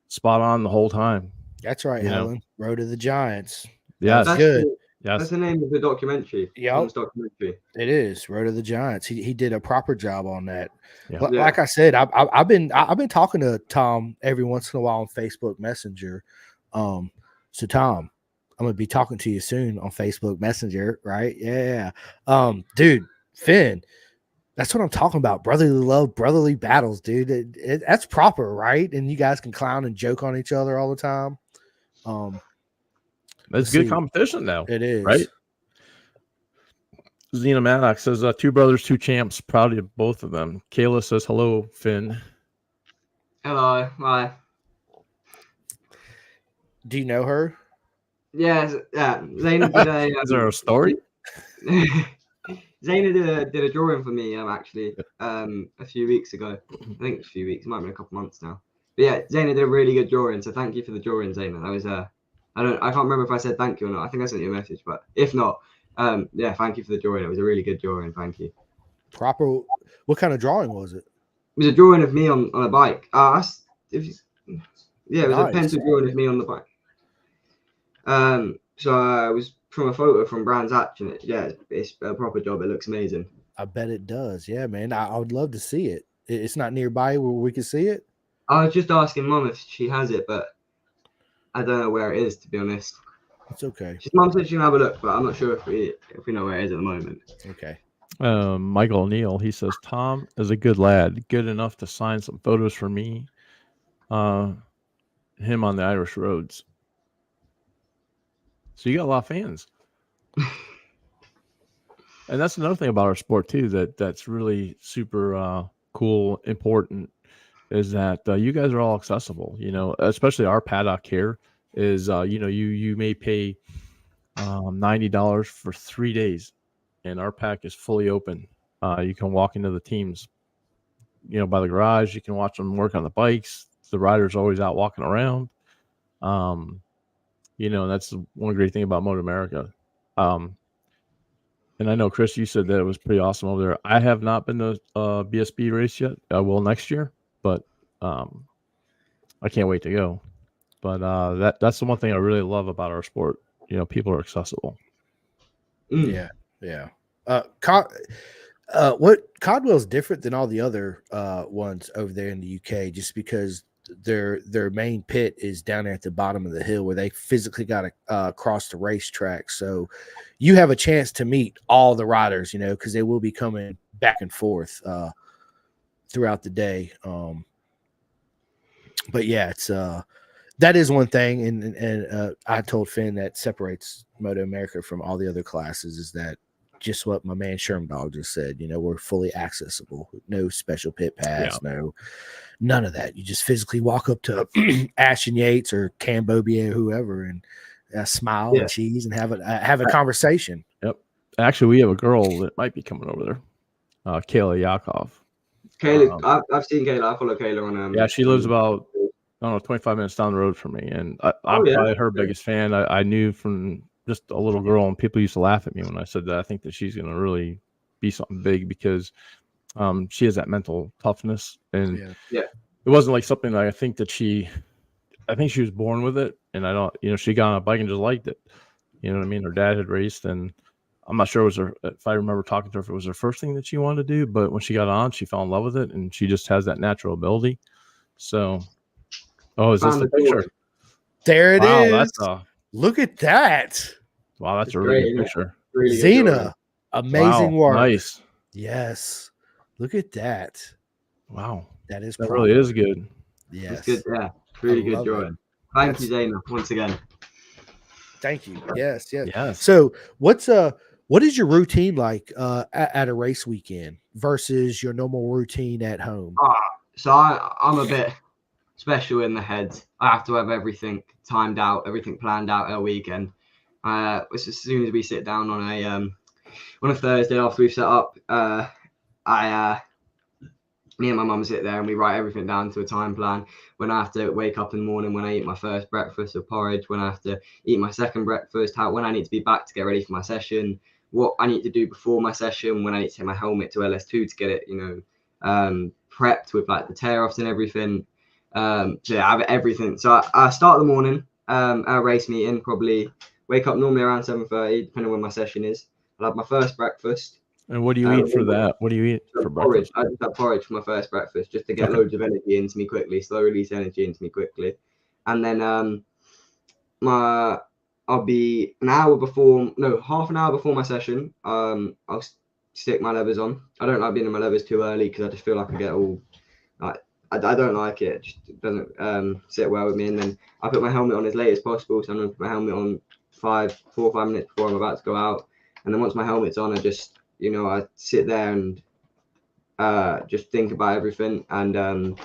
spot on the whole time. That's right, Helen. Road to the Giants. Yeah, that's good. Yes, that's the name of the documentary. Yeah, it is Road to the Giants. He did a proper job on that. Yeah. Like I said, I've been talking to Tom every once in a while on Facebook Messenger. So Tom, I'm gonna be talking to you soon on Facebook Messenger, right? Yeah. Dude, Finn, that's what I'm talking about. Brotherly love, brotherly battles, dude. That's proper, right? And you guys can clown and joke on each other all the time. That's good competition now. It is, right? Zena Maddox says, 2 brothers, 2 champs. Proud of both of them. Kayla says, hello, Finn. Hello. Hi. Do you know her? Yes. Yeah. Zena did a. Is there a story? Zena did a drawing for me actually a few weeks ago. I think it's a few weeks. It might have been a couple months now. But yeah, Zena did a really good drawing. So thank you for the drawing, Zena. That was I can't remember if I said thank you or not. I think I sent you a message, but if not, thank you for the drawing. It was a really good drawing. Thank you. Proper. What kind of drawing was it? It was a drawing of me on a bike. It was a pencil drawing of me on the bike. So it was from a photo from Brands Hatch, and it's a proper job. It looks amazing. I bet it does. Yeah, man. I would love to see it. It's not nearby where we can see it. I was just asking Mom if she has it, but I don't know where it is, to be honest. It's okay. Mom said she can have a look, but I'm not sure if we know where it is at the moment. Okay. Michael O'Neill, he says, Tom is a good lad, good enough to sign some photos for me. Him on the Irish roads. So you got a lot of fans. And that's another thing about our sport too, that's really super cool, important, is that you guys are all accessible, especially our paddock here is, you may pay $90 for 3 days and our pack is fully open. You can walk into the teams, by the garage. You can watch them work on the bikes. The rider's always out walking around. That's one great thing about Moto America. And I know, Chris, you said that it was pretty awesome over there. I have not been to a BSB race yet. I will next year, but I can't wait to go. But that's the one thing I really love about our sport. People are accessible. Yeah. What Codwell's different than all the other ones over there in the UK, just because their main pit is down there at the bottom of the hill where they physically got to cross the racetrack. So you have a chance to meet all the riders, you know, because they will be coming back and forth throughout the day. But yeah, it's that is one thing, and I told Finn that separates Moto America from all the other classes is that just what my man Sherm Dog just said. You know, we're fully accessible, no special pit pass, none of that. You just physically walk up to Ashton Yates or Cambodia or whoever and smile and cheese and have a conversation. Yep. Actually, we have a girl that might be coming over there, Kayla Yakov. Kayla, I've seen Kayla. I follow Kayla on. Yeah, she lives about 25 minutes down the road from me, and I'm probably her biggest fan. I knew from just a little girl, and people used to laugh at me when I said that. I think that she's going to really be something big because she has that mental toughness, and it wasn't like something that I think she was born with it, and I don't, you know, she got on a bike and just liked it. You know what I mean? Her dad had raced, and I'm not sure if I remember talking to her if it was her first thing that she wanted to do, but when she got on, she fell in love with it, and she just has that natural ability. So, is this the picture? There it is. Look at that. Wow, that's a really good picture. Really Xena, amazing work. Nice. Yes. Look at that. Wow. That really is good. Yes. It's good. Yeah. Really good drawing. Thank you, Xena, once again. Thank you. Yes. So what is your routine like at a race weekend versus your normal routine at home? So I'm a bit special in the head. I have to have everything timed out, everything planned out a weekend. As soon as we sit down on a Thursday after we've set up, me and my mum sit there and we write everything down to a time plan. When I have to wake up in the morning, when I eat my first breakfast of porridge, when I have to eat my second breakfast, when I need to be back to get ready for my session, what I need to do before my session, when I need to take my helmet to LS2 to get it, prepped with like the tear offs and everything. So yeah, I have everything. So I start the morning at a race meeting, probably wake up normally around 7:30, depending on when my session is. I'll have my first breakfast. And what do you eat for that? What do you eat for porridge? breakfast? I just have porridge for my first breakfast, just to get loads of energy into me quickly, slow release energy into me quickly. And then I'll be half an hour before my session. I'll stick my levers on. I don't like being in my levers too early because I just feel like I get all like I don't like it. It just doesn't sit well with me. And then I put my helmet on as late as possible. So I'm gonna put my helmet on 4 or 5 minutes before I'm about to go out. And then once my helmet's on, I just I sit there and just think about everything. And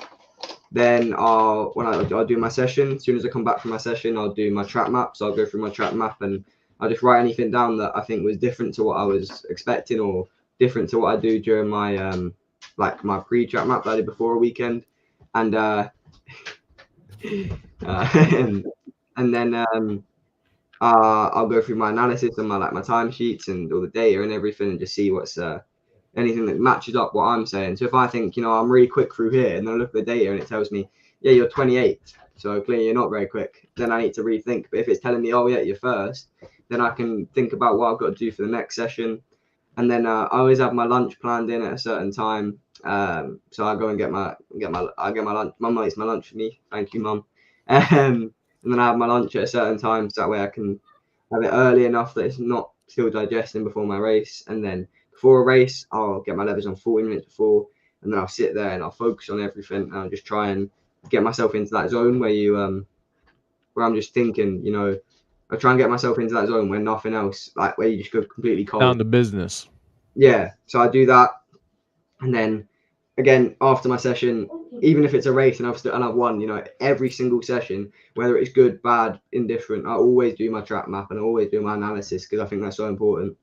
then I'll do my session. As soon as I come back from my session, I'll do my track map. So I'll go through my track map and I'll just write anything down that I think was different to what I was expecting or different to what I do during my my pre-track map that I did before a weekend. And and then I'll go through my analysis and my timesheets and all the data and everything and just see what's anything that matches up what I'm saying. So if I think, I'm really quick through here and then I look at the data and it tells me, yeah, you're 28th. So clearly you're not very quick. Then I need to rethink. But if it's telling me, oh yeah, you're first, then I can think about what I've got to do for the next session. And then I always have my lunch planned in at a certain time. So I go and get my lunch. Mum makes my lunch for me. Thank you, Mum. And then I have my lunch at a certain time, so that way I can have it early enough that it's not still digesting before my race. And then before a race, I'll get my levers on 40 minutes before, and then I'll sit there and I'll focus on everything. And I'll just try and get myself into that zone where I'm just thinking, I try and get myself into that zone where nothing else, like where you just go completely cold. Down to business. Yeah. So I do that. And then again, after my session, even if it's a race and I've won, every single session, whether it's good, bad, indifferent, I always do my track map and I always do my analysis because I think that's so important.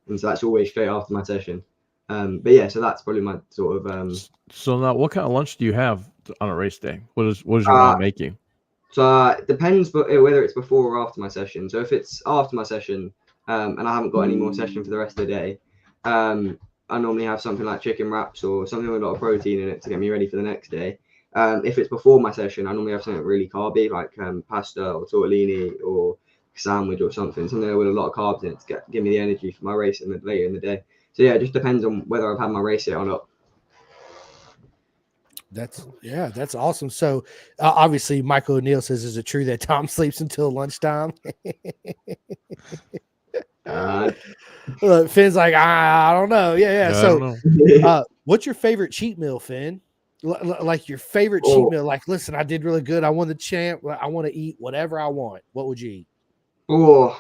And so that's always straight after my session. But yeah, so that's probably my sort of. So now, what kind of lunch do you have on a race day? What does your mom make you? So it depends, but whether it's before or after my session. So if it's after my session, and I haven't got any more session for the rest of the day, I normally have something like chicken wraps or something with a lot of protein in it to get me ready for the next day. If it's before my session, I normally have something really carby like pasta or tortellini or sandwich or something with a lot of carbs in it to give me the energy for my race later in the day. So yeah, it just depends on whether I've had my race yet or not. That's awesome. So obviously, Michael O'Neill says, "Is it true that Tom sleeps until lunchtime?" Finn's like, I don't know. Yeah. I So, don't know. what's your favorite cheat meal, Finn? Like your favorite cheat Oh. meal? Like, listen, I did really good. I won the champ. I want to eat whatever I want. What would you eat? Oh,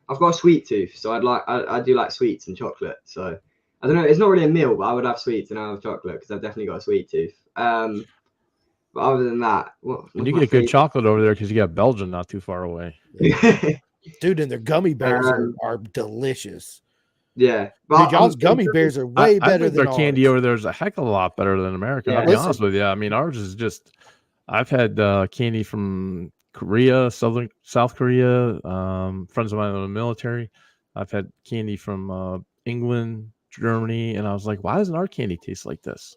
I've got a sweet tooth, so I do like sweets and chocolate. So I don't know. It's not really a meal, but I would have sweets and I have chocolate because I've definitely got a sweet tooth. But other than that, And what's you my get good favorite? chocolate over there because you got Belgium not too far away. Dude, and their gummy bears Um, are delicious. Yeah, Dude, but y'all's gummy bears are way I better think than their candy ours. over there is a heck of a lot better than American. Yeah. I'll be Listen. honest with you. I mean, ours is just. I've had candy from Korea, South Korea. Friends of mine in the military. I've had candy from England, Germany, and I was like, why doesn't our candy taste like this?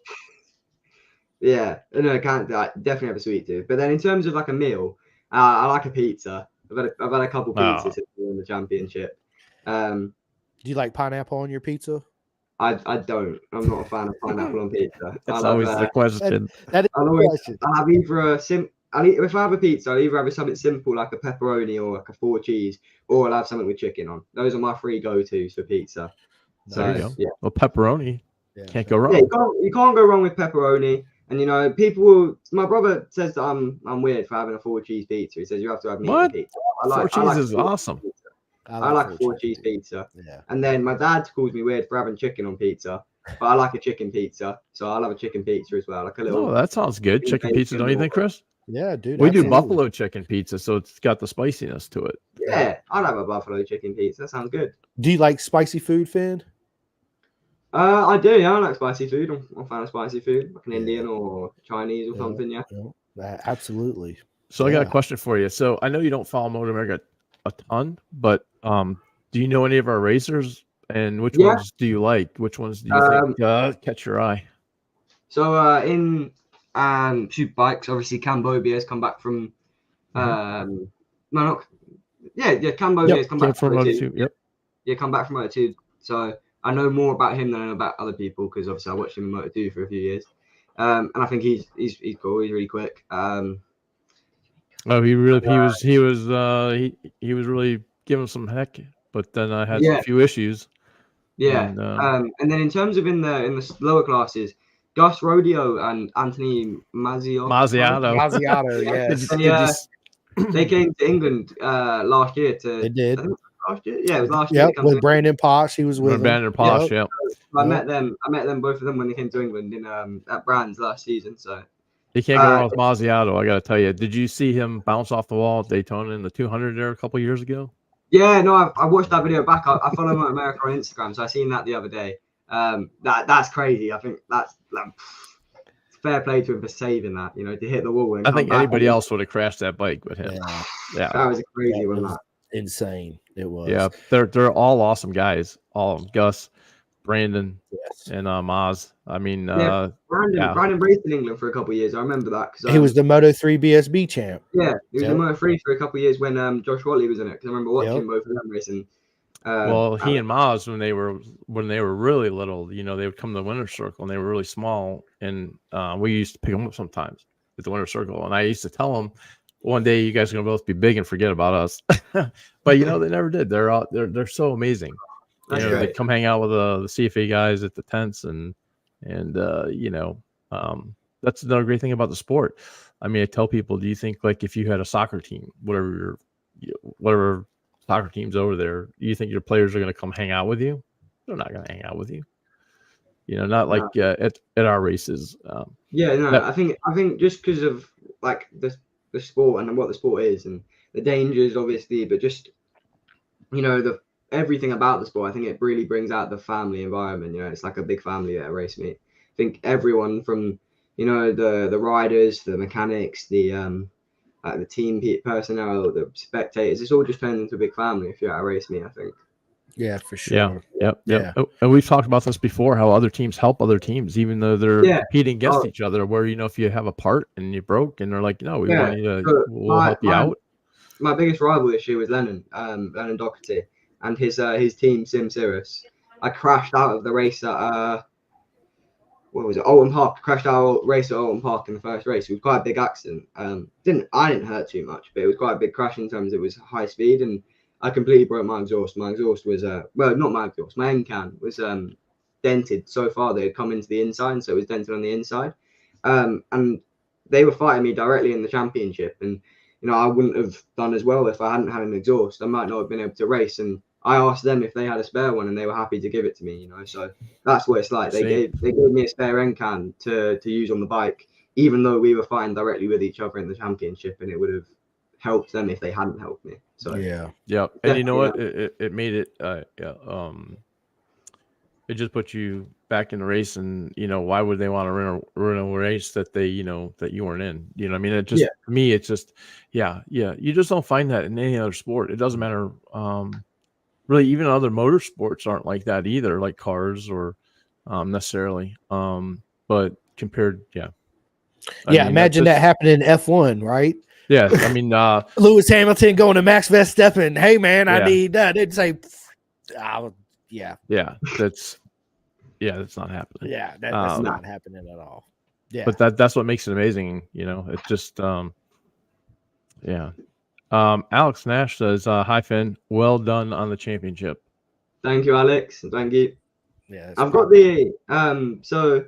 Yeah, no, I can't. I definitely have a sweet tooth. But then in terms of like a meal, I like a pizza. I've had a couple pizzas since we won the championship. Do you like pineapple on your pizza? I don't. I'm not a fan of pineapple on pizza. That's always the question. That is I'll the always. question. I'll have either if I have a pizza, I'll either have something simple like a pepperoni or like a 4 cheese, or I'll have something with chicken on. Those are my 3 go-tos for pizza. There you So go. yeah, Well, pepperoni can't go yeah, wrong. you can't go wrong with pepperoni. And you know, people will. My brother says that I'm weird for having a 4 cheese pizza. He says you have to have meat on What? pizza. 4 cheese is 4 cheese awesome. pizza. I like a 4 cheese pizza. Yeah. And then my dad calls me weird for having chicken on pizza, but I like a chicken pizza, so I'll have a chicken pizza as well, like a little. Oh, that sounds good. Chicken pizza, don't you think, Chris? Yeah, dude. We do absolutely. buffalo chicken pizza, so it's got the spiciness to it. Yeah, I'd have a buffalo chicken pizza. That sounds good. Do you like spicy food, Finn? I do. Yeah, I like spicy food. I'm a fan of spicy food, like an Yeah. Indian or Chinese or something. Yeah. Absolutely. So I got a question for you. So I know you don't follow Motor America a ton, but do you know any of our racers, and which ones do you like? Which ones do you think catch your eye? So in super bikes, obviously Cambodia has come back from Cambodia has come back from Moto2. Yep. Yeah, come back from Moto2. So I know more about him than I know about other people because obviously I watched him in Moto2 for a few years. And I think he's cool. He's really quick. He was really giving some heck, but then I had a few issues. Yeah. And then in terms of in the lower classes, Gus Rodeo and Anthony Mazziato. Yes. They came to England last year to. They did. I think last year. Yeah, it was last year. Yep, with Brandon Posh, he was with Brandon Posh. Yep. I met them. Both of them when they came to England in at Brands last season. So you can't go wrong with Mazziato. I got to tell you. Did you see him bounce off the wall at Daytona in the 200 there a couple years ago? Yeah, no, I watched that video back. I follow him at America on Instagram, so I seen that the other day. That's crazy. I think that's fair play to him for saving that. You know, to hit the wall. And I think anybody else would have crashed that bike with him. Yeah. That was a crazy one. Insane. It was. Yeah, they're all awesome guys. All of them. Gus, Brandon, and Maz. I mean, Brandon raced in England for a couple of years. I remember that because he was the Moto3 BSB champ. Yeah, he was the Moto3 for a couple of years when Josh Watley was in it. Because I remember watching both of them racing. Well, he and Maz when they were really little, you know, they would come to the winner's circle and they were really small, and we used to pick them up sometimes at the winner's circle, and I used to tell them, one day you guys are gonna both be big and forget about us. But you know, they never did. They're so amazing. You know, they come hang out with the CFA guys at the tents, and you know, that's another great thing about the sport. I mean, I tell people, do you think like if you had a soccer team, whatever soccer teams over there, do you think your players are going to come hang out with you? They're not going to hang out with you. You know, not like at our races. I think just because of like the sport and what the sport is and the dangers, obviously, but just you know everything about the sport. I think it really brings out the family environment. You know, it's like a big family at a race meet. I think everyone from the riders, the mechanics, the team personnel, the spectators, it's all just turned into a big family if you're at a race meet, I think. Yeah, for sure. Yeah. And we've talked about this before, how other teams help other teams, even though they're competing against each other, where, you know, if you have a part and you broke and they're like, no, we want you to, we'll help you out. My biggest rival this year was Lennon Doherty and his team, Sim Cirrus. I crashed out of the race at, what was it? Alton Park. Crashed our race at Alton Park in the first race. It was quite a big accident. I didn't hurt too much, but it was quite a big crash in terms of it was high speed, and I completely broke my exhaust. My exhaust was well, not my exhaust. My end can was dented so far they had come into the inside, so it was dented on the inside. And they were fighting me directly in the championship, and I wouldn't have done as well if I hadn't had an exhaust. I might not have been able to race, and I asked them if they had a spare one, and they were happy to give it to me. So that's what it's like. They gave me a spare end can to use on the bike, even though we were fighting directly with each other in the championship, and it would have helped them if they hadn't helped me. So yeah. And you know what? It made it. It just put you back in the race, and why would they want to run a race that they that you weren't in? I mean, it just for me, it's just yeah. You just don't find that in any other sport. It doesn't matter. Really, even other motorsports aren't like that either, like cars or necessarily. But compared, I mean, imagine that happening in F1, right? Yeah, I mean, Lewis Hamilton going to Max Verstappen. Hey, man, I need that. They'd say, that's not happening. Yeah, that's not happening at all. Yeah, but that's what makes it amazing. It just Alex Nash says, "Hi Finn, well done on the championship." Thank you, Alex. Thank you. Yeah, I've got the so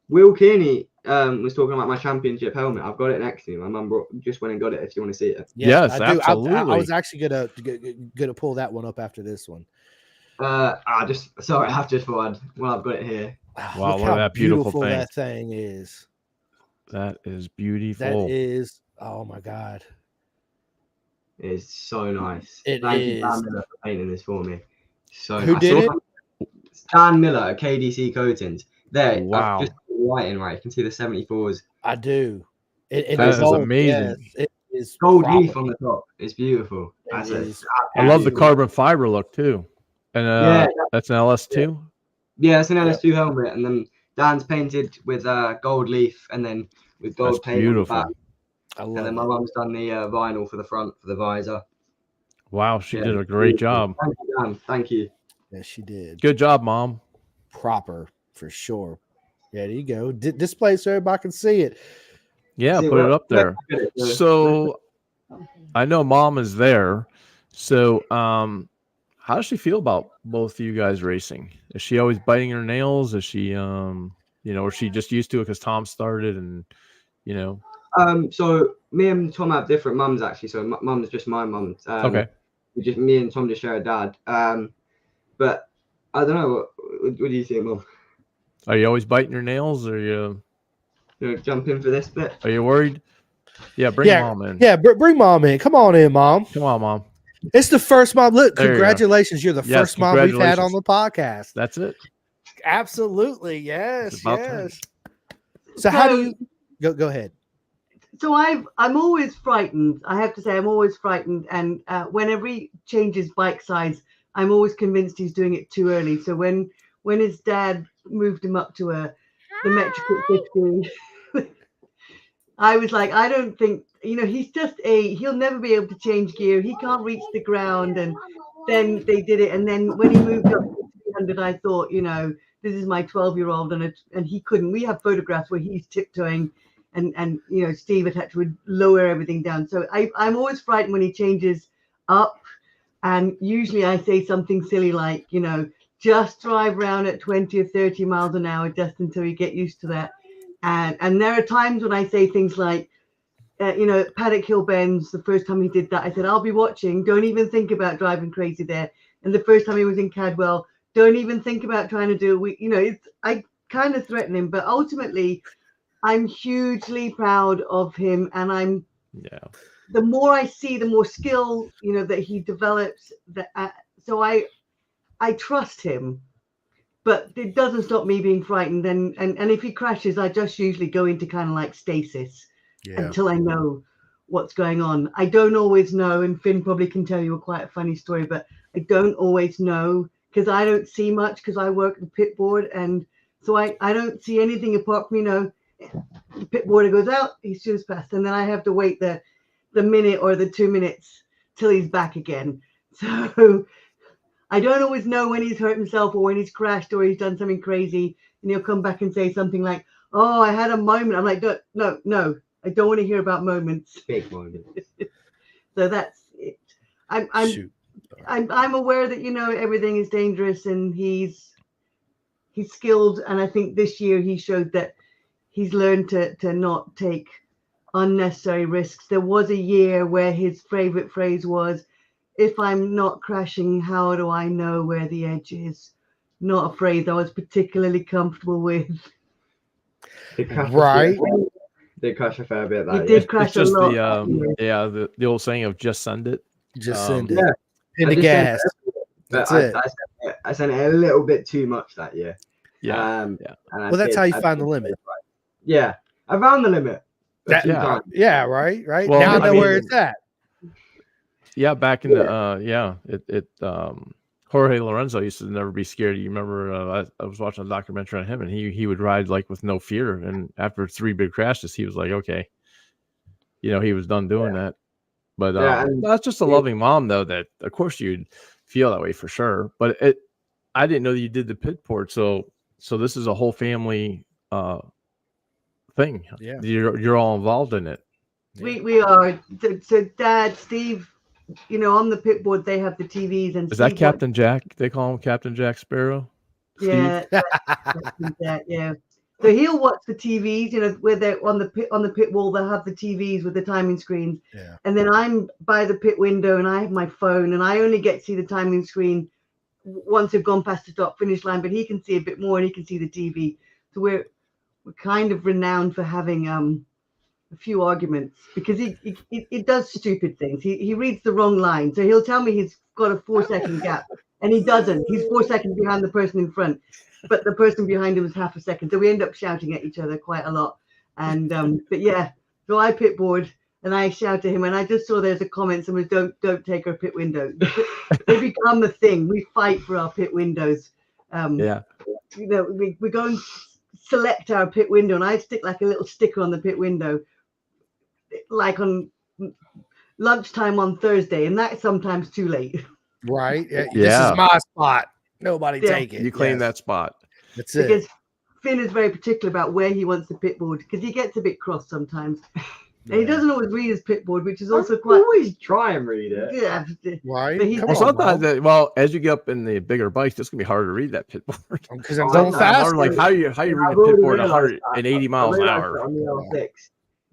Will Kearney was talking about my championship helmet. I've got it next to me. My mum just went and got it. If you want to see it, yes, I do. absolutely. I was actually gonna pull that one up after this one. I've just thought I've got it here. Wow, look at that beautiful thing. That thing is. That is beautiful. That is. Oh my God. It's so nice. Thank you, Dan Miller, for painting this for me. So who did it? Dan Miller, KDC Coatings. There, wow. I've just put the lighting right. You can see the 74s. I do. It is amazing. Yes, it is gold leaf on the top. It's beautiful. I love the carbon fiber look too. And that's an LS2. Yeah, it's an LS2 helmet, and then Dan's painted with gold leaf, and then with gold paint beautiful. on the back. And then my mum's done the vinyl for the front for the visor. Wow, she did a great job. Thank you, Dan. Thank you. Yes, she did. Good job, Mom. Proper for sure. Yeah, there you go. Display so everybody can see it. Yeah, put it up there. So I know Mom is there. So how does she feel about both of you guys racing? Is she always biting her nails? Is she or is she just used to it because Tom started and So me and Tom have different mums actually. So mum's just my mum. Okay. Me and Tom just share a dad. But I don't know. What do you think, Mum? Are you always biting your nails, or you jump in for this bit? Are you worried? Yeah, bring Mom in. Yeah, bring Mom in. Come on in, Mom. Come on, Mom. It's the first mom. Look, there congratulations. You're the first mom we've had on the podcast. That's it. Absolutely. Yes. Yes. So how do you go ahead? So I'm always frightened. I have to say I'm always frightened. And whenever he changes bike size, I'm always convinced he's doing it too early. So when his dad moved him up to the metric 15, I was like, I don't think, he's just he'll never be able to change gear. He can't reach the ground. And then they did it. And then when he moved up to 300, I thought, this is my 12-year-old and he couldn't. We have photographs where he's tiptoeing and Steve had had to lower everything down. So I'm always frightened when he changes up. And usually I say something silly like, just drive around at 20 or 30 miles an hour just until you get used to that. And there are times when I say things like, Paddock Hill Bends, the first time he did that, I said, I'll be watching. Don't even think about driving crazy there. And the first time he was in Cadwell, don't even think about trying to do it. I kind of threaten him, but ultimately I'm hugely proud of him. And the more I see, the more skill, that he develops. So I trust him, but it doesn't stop me being frightened. And if he crashes, I just usually go into kind of like stasis until I know what's going on. I don't always know, and Finn probably can tell you quite a funny story, but I don't always know because I don't see much because I work at the pit board, and so I don't see anything apart from the pit boarder goes out, he shoots past, and then I have to wait the minute or the 2 minutes till he's back again. So I don't always know when he's hurt himself or when he's crashed or he's done something crazy. and he'll come back and say something like, "Oh, I had a moment." I'm like, no, I don't want to hear about moments. Big moment. So that's it. I'm aware that everything is dangerous, and he's skilled, and I think this year he showed that he's learned to not take unnecessary risks. There was a year where his favorite phrase was, "If I'm not crashing, how do I know where the edge is?" Not a phrase I was particularly comfortable with. Right. Did crash a fair bit. He did crash a lot. The old saying of just send it. Just send it. Yeah. In the gas. But That's it. I sent it a little bit too much that year. Yeah. And Well, that's how you find the limit. Yeah. I found the limit. Yeah, right. Well, now I know I mean, where it's at. Yeah, back in the Jorge Lorenzo used to never be scared. You remember I was watching a documentary on him, and he would ride like with no fear. And after 3 big crashes, he was like, okay, he was done doing that. But that's just a loving mom, though. That of course you'd feel that way for sure. But I didn't know that you did the pit port. So this is a whole family thing. Yeah, you're all involved in it. We are. So Dad, Steve, on the pit board they have the TVs, and is that Captain Jack? They call him Captain Jack Sparrow. Yeah, Captain Jack, yeah. So he'll watch the TVs, where they're on the pit wall. They'll have the TVs with the timing screens. Yeah. And then I'm by the pit window, and I have my phone, and I only get to see the timing screen once they've gone past the start finish line. But he can see a bit more, and he can see the TV. So we're kind of renowned for having a few arguments, because he does stupid things. He reads the wrong line, so he'll tell me he's got a 4-second gap, and he doesn't. He's 4 seconds behind the person in front, but the person behind him is half a second. So we end up shouting at each other quite a lot. And but yeah, so I pit board and I shout to him, and I just saw there's a comment, someone, don't take our pit window. They become a thing. We fight for our pit windows. We go and select our pit window, and I stick like a little sticker on the pit window, like on lunchtime on Thursday, and that's sometimes too late. Right. Yeah. This is my spot. Nobody take it. You claim that spot. That's it. Because Finn is very particular about where he wants the pit board, because he gets a bit cross sometimes. And he doesn't always read his pit board, which is also quite. Always try and read it. Yeah. Right. But Sometimes as you get up in the bigger bikes, it's gonna be harder to read that pit board. Because I'm going fast. Like how you read a pit board 180 miles an hour. On the L6,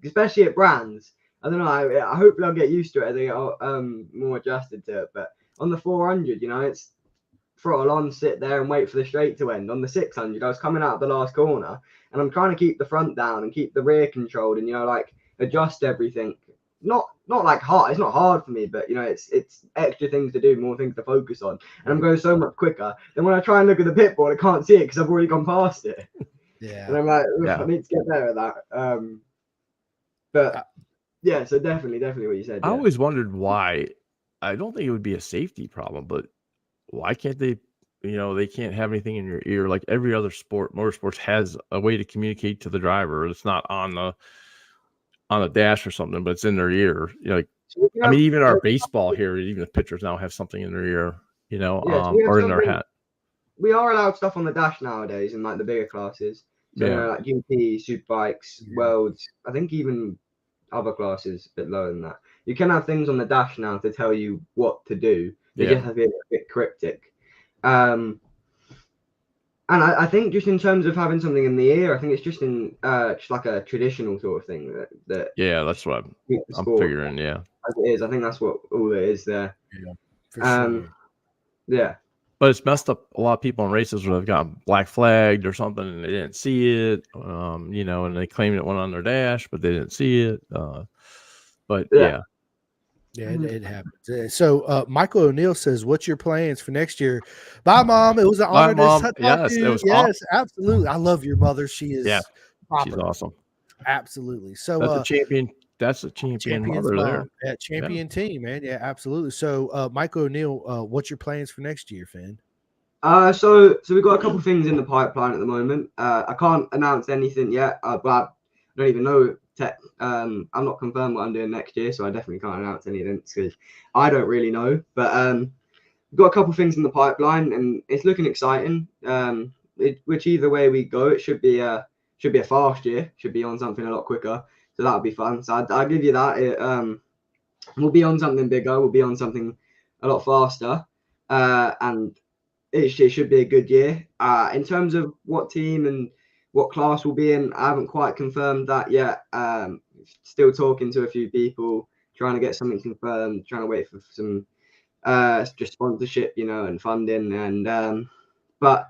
especially at brands. I don't know. I hope I'll get used to it as I get more adjusted to it. But on the 400, it's throttle on, sit there and wait for the straight to end. On the 600, I was coming out the last corner, and I'm trying to keep the front down and keep the rear controlled, and adjust everything. Not like hard. It's not hard for me, but it's extra things to do, more things to focus on, and I'm going so much quicker. Then when I try and look at the pit board, I can't see it because I've already gone past it. Yeah. And I'm like, I need to get better at that. But yeah, so definitely what you said. I always wondered why. I don't think it would be a safety problem, but why can't they? They can't have anything in your ear like every other sport. Motorsports has a way to communicate to the driver. It's not on the dash or something, but it's in their ear. Even our baseball here, even the pitchers now have something in their ear, or in their hat. We are allowed stuff on the dash nowadays in like the bigger classes. So, like GP, Superbikes, Worlds. I think even other classes a bit lower than that. You can have things on the dash now to tell you what to do. They just have to be a bit cryptic. And I think just in terms of having something in the ear, I think it's just just like a traditional sort of thing that that's what I'm figuring. Yeah, as it is. I think that's what all it is there. Yeah, for sure. Yeah. But it's messed up a lot of people in races where they've got black flagged or something and they didn't see it, and they claimed it went on their dash, but they didn't see it. But yeah, it happens. So Michael O'Neill says, "What's your plans for next year?" Bye, Mom. It was an honor to talk to you. It was yes, awesome. Absolutely. I love your mother. She is she's awesome. Absolutely. So that's a champion. That's a champion mother there. Yeah, champion team, man. Yeah, absolutely. So Michael O'Neill, what's your plans for next year, Finn? So we've got a couple of things in the pipeline at the moment. I can't announce anything yet, but I don't even know. I'm not confirmed what I'm doing next year, so I definitely can't announce anything because I don't really know. But we've got a couple of things in the pipeline, and it's looking exciting. which either way we go, it should be a fast year. Should be on something a lot quicker. So that'll be fun. So I'll give you that. We'll be on something bigger. We'll be on something a lot faster. And it should be a good year. In terms of what team and what class we'll be in, I haven't quite confirmed that yet. Still talking to a few people, trying to get something confirmed, trying to wait for some just sponsorship, and funding. And but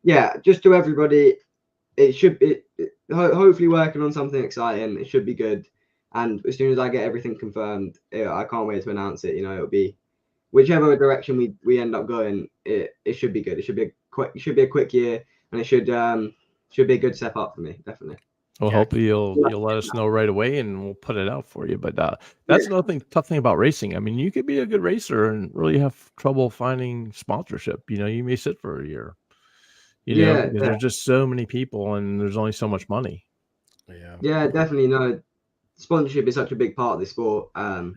yeah, just to everybody, it should be hopefully working on something exciting. It should be good. And as soon as I get everything confirmed, I can't wait to announce it. It'll be whichever direction we end up going. It should be good. It should be a quick year, and it should be a good step up for me, definitely. Well, hopefully you'll let us know right away, and we'll put it out for you. But that's another tough thing about racing. I mean, you could be a good racer and really have trouble finding sponsorship. You may sit for a year. Because there's just so many people, and there's only so much money. Yeah, definitely. No, sponsorship is such a big part of the sport. I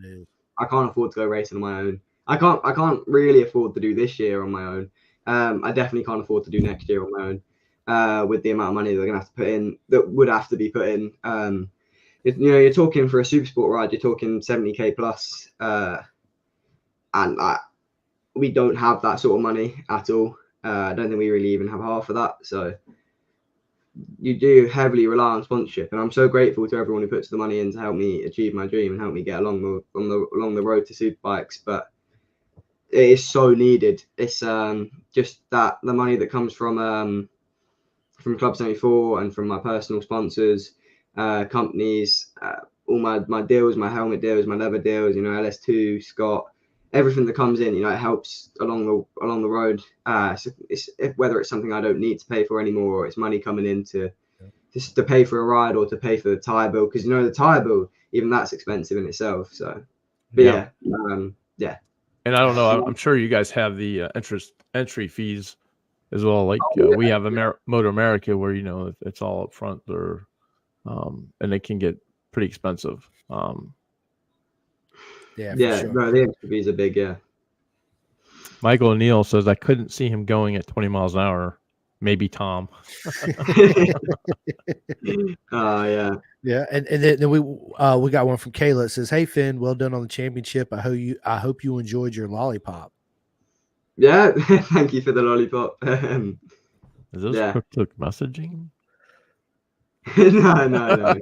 can't afford to go racing on my own. I can't really afford to do this year on my own. I definitely can't afford to do next year on my own. With the amount of money they're gonna have to put in, that would have to be put in. You're talking for a super sport ride, you're talking 70k plus, and we don't have that sort of money at all. I don't think we really even have half of that. So you do heavily rely on sponsorship, and I'm so grateful to everyone who puts the money in to help me achieve my dream and help me get along the road to superbikes. But it is so needed. It's just that the money that comes from Club 74 and from my personal sponsors, companies, all my deals, my helmet deals, my leather deals, LS2, Scott, everything that comes in, it helps along the road. So whether it's something I don't need to pay for anymore, or it's money coming in to pay for a ride or to pay for the tire bill, because the tire bill, even that's expensive in itself. So, but yeah. And I don't know. I'm sure you guys have the entry fees as well. Like we have Motor America, where if it's all up front, or and it can get pretty expensive. Sure. No, the entry fees are big. Yeah. Michael O'Neill says I couldn't see him going at 20 miles an hour. Maybe Tom. Yeah. Yeah, and then we got one from Kayla. It says, "Hey Finn, well done on the championship. I hope you enjoyed your lollipop." Yeah, thank you for the lollipop. Is this cryptic messaging? No.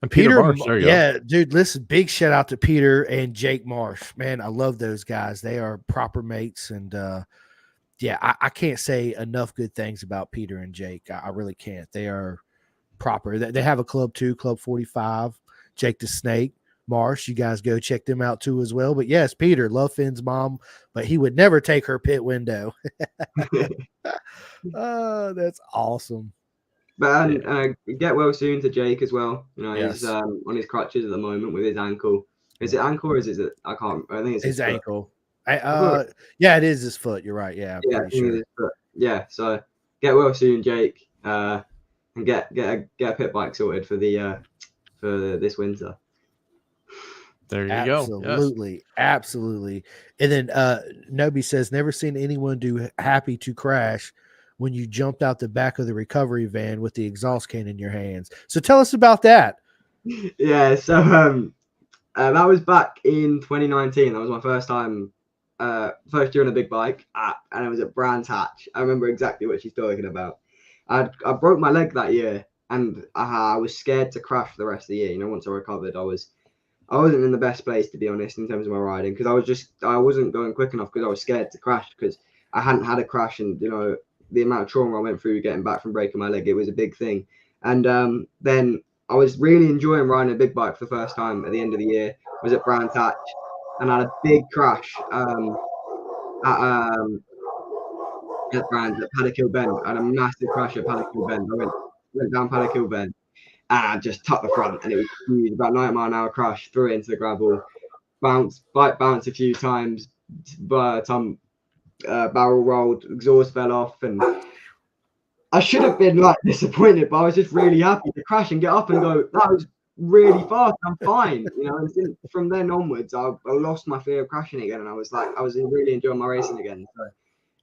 And Peter Marsh, there you go. Dude, listen, big shout out to Peter and Jake Marsh. Man, I love those guys. They are proper mates, and I can't say enough good things about Peter and Jake. I really can't. They are proper. They have a club too, Club 45. Jake the Snake, Marsh. You guys go check them out too as well. But yes, Peter, love Finn's mom, but he would never take her pit window. That's awesome. But get well soon to Jake as well. He's on his crutches at the moment with his ankle. Is it ankle or is it? I think it's his foot. ankle. Yeah, it is his foot. You're right. Yeah, yeah, pretty sure. Yeah. So get well soon, Jake, and get a pit bike sorted for this winter. There you go. Absolutely. And then Nobi says, never seen anyone do happy to crash when you jumped out the back of the recovery van with the exhaust can in your hands. So tell us about that. Yeah, so that was back in 2019. That was my first time, first year on a big bike, and it was at Brands Hatch. I remember exactly what she's talking about. I broke my leg that year, and I was scared to crash for the rest of the year. Once I recovered, I wasn't in the best place, to be honest, in terms of my riding, because I wasn't going quick enough because I was scared to crash, because I hadn't had a crash, and the amount of trauma I went through getting back from breaking my leg, it was a big thing. And then I was really enjoying riding a big bike for the first time at the end of the year. I was at Brands Hatch, and I had a big crash at Brands at Paddock Hill Bend. I had a massive crash at Paddock Hill Bend. I went down Paddock Hill Bend and I just tucked the front, and it was huge, about 90 mile an hour crash, threw it into the gravel, bike bounced a few times, but barrel rolled, exhaust fell off, and I should have been disappointed, but I was just really happy to crash and get up and go, that was really fast, I'm fine. And from then onwards, I lost my fear of crashing again, and I was really enjoying my racing again. So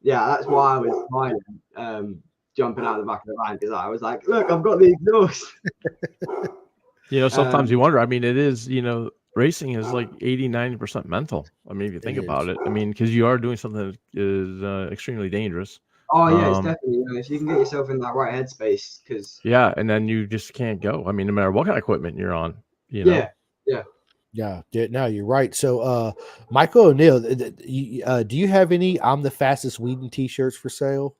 yeah, that's why I was smiling, jumping out the back of the van, because I was like, look, I've got the exhaust. Sometimes you wonder. I mean, it is, racing is like 80-90% mental. I mean, if you think It about is. it, I mean, because you are doing something that is extremely dangerous. Oh yeah, it's definitely, if you can get yourself in that right headspace, because Yeah, and then you just can't go. I mean, no matter what kind of equipment you're on, yeah. Yeah, no, you're right. So, Michael O'Neill, do you have any "I'm the fastest Weeden" t-shirts for sale?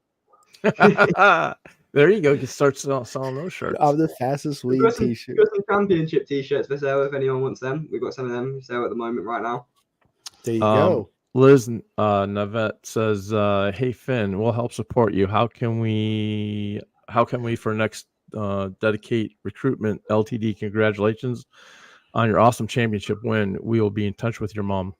There you go. You can start selling those shirts. I'm the fastest We've Weeden got some t-shirt. championship t-shirts for sale if anyone wants them. We've got some of them for sale at the moment right now. There you go. Liz Navette says, "Hey Finn, we'll help support you. How can we for next dedicate recruitment LTD? Congratulations on your awesome championship win. We will be in touch with your mom."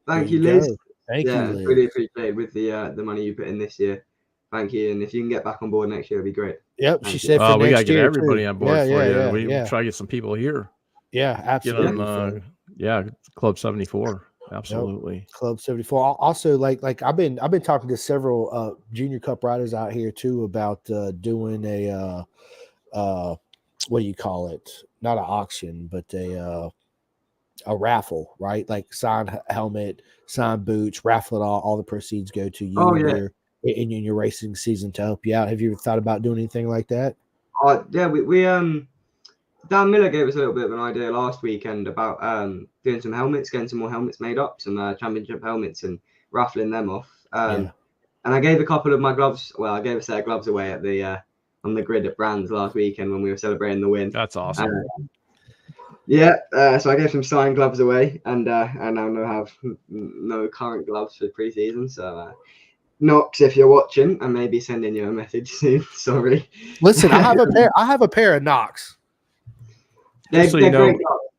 Thank There you, you Liz. go. Thank you, Liz. Really appreciate it with the money you put in this year. Thank you, and if you can get back on board next year, it'd be great. Yep, Thank she you. said for We next gotta get year everybody too. on board for you. Yeah, We yeah. try to get some people here. Yeah, absolutely. Get on, Club 74. Absolutely. Yep. Club 74. Also, like I've been talking to several Junior Cup riders out here too about doing a what do you call it? Not an auction, but a raffle, right? Like signed helmet, signed boots, raffle it all the proceeds go to you in your racing season to help you out. Have you ever thought about doing anything like that? Yeah, we Dan Miller gave us a little bit of an idea last weekend about doing some helmets, getting some more helmets made up, some championship helmets, and raffling them off. And I gave a couple of my gloves. Well, I gave a set of gloves away at the on the grid at Brands last weekend when we were celebrating the win. That's awesome. So I gave some signed gloves away, and I now have no current gloves for pre-season. So Knox, if you're watching, I may be sending you a message soon. Sorry. Listen, I have a pair of Knox. They're great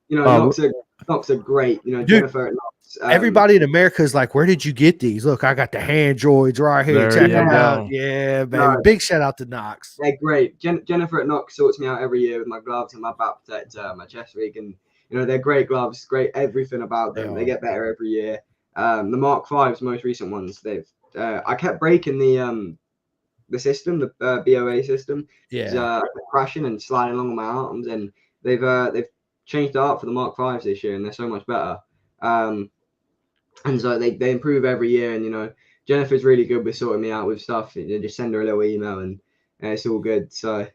gloves. Knox are great. Dude, Jennifer at Knox. Everybody in America is like, where did you get these? Look, I got the hand droids right here. Check them out. Yeah, baby. No, big shout out to Knox. They're great. Jennifer at Knox sorts me out every year with my gloves and my back protector, my chest rig, and they're great gloves. Great everything about them. They get better every year. The Mark V's most recent ones. I kept breaking the system, the BOA system. Yeah. Crashing and sliding along my arms, and they've changed the art for the Mark V's this year, and they're so much better. And so they improve every year, and Jennifer's really good with sorting me out with stuff. Just send her a little email, and it's all good. So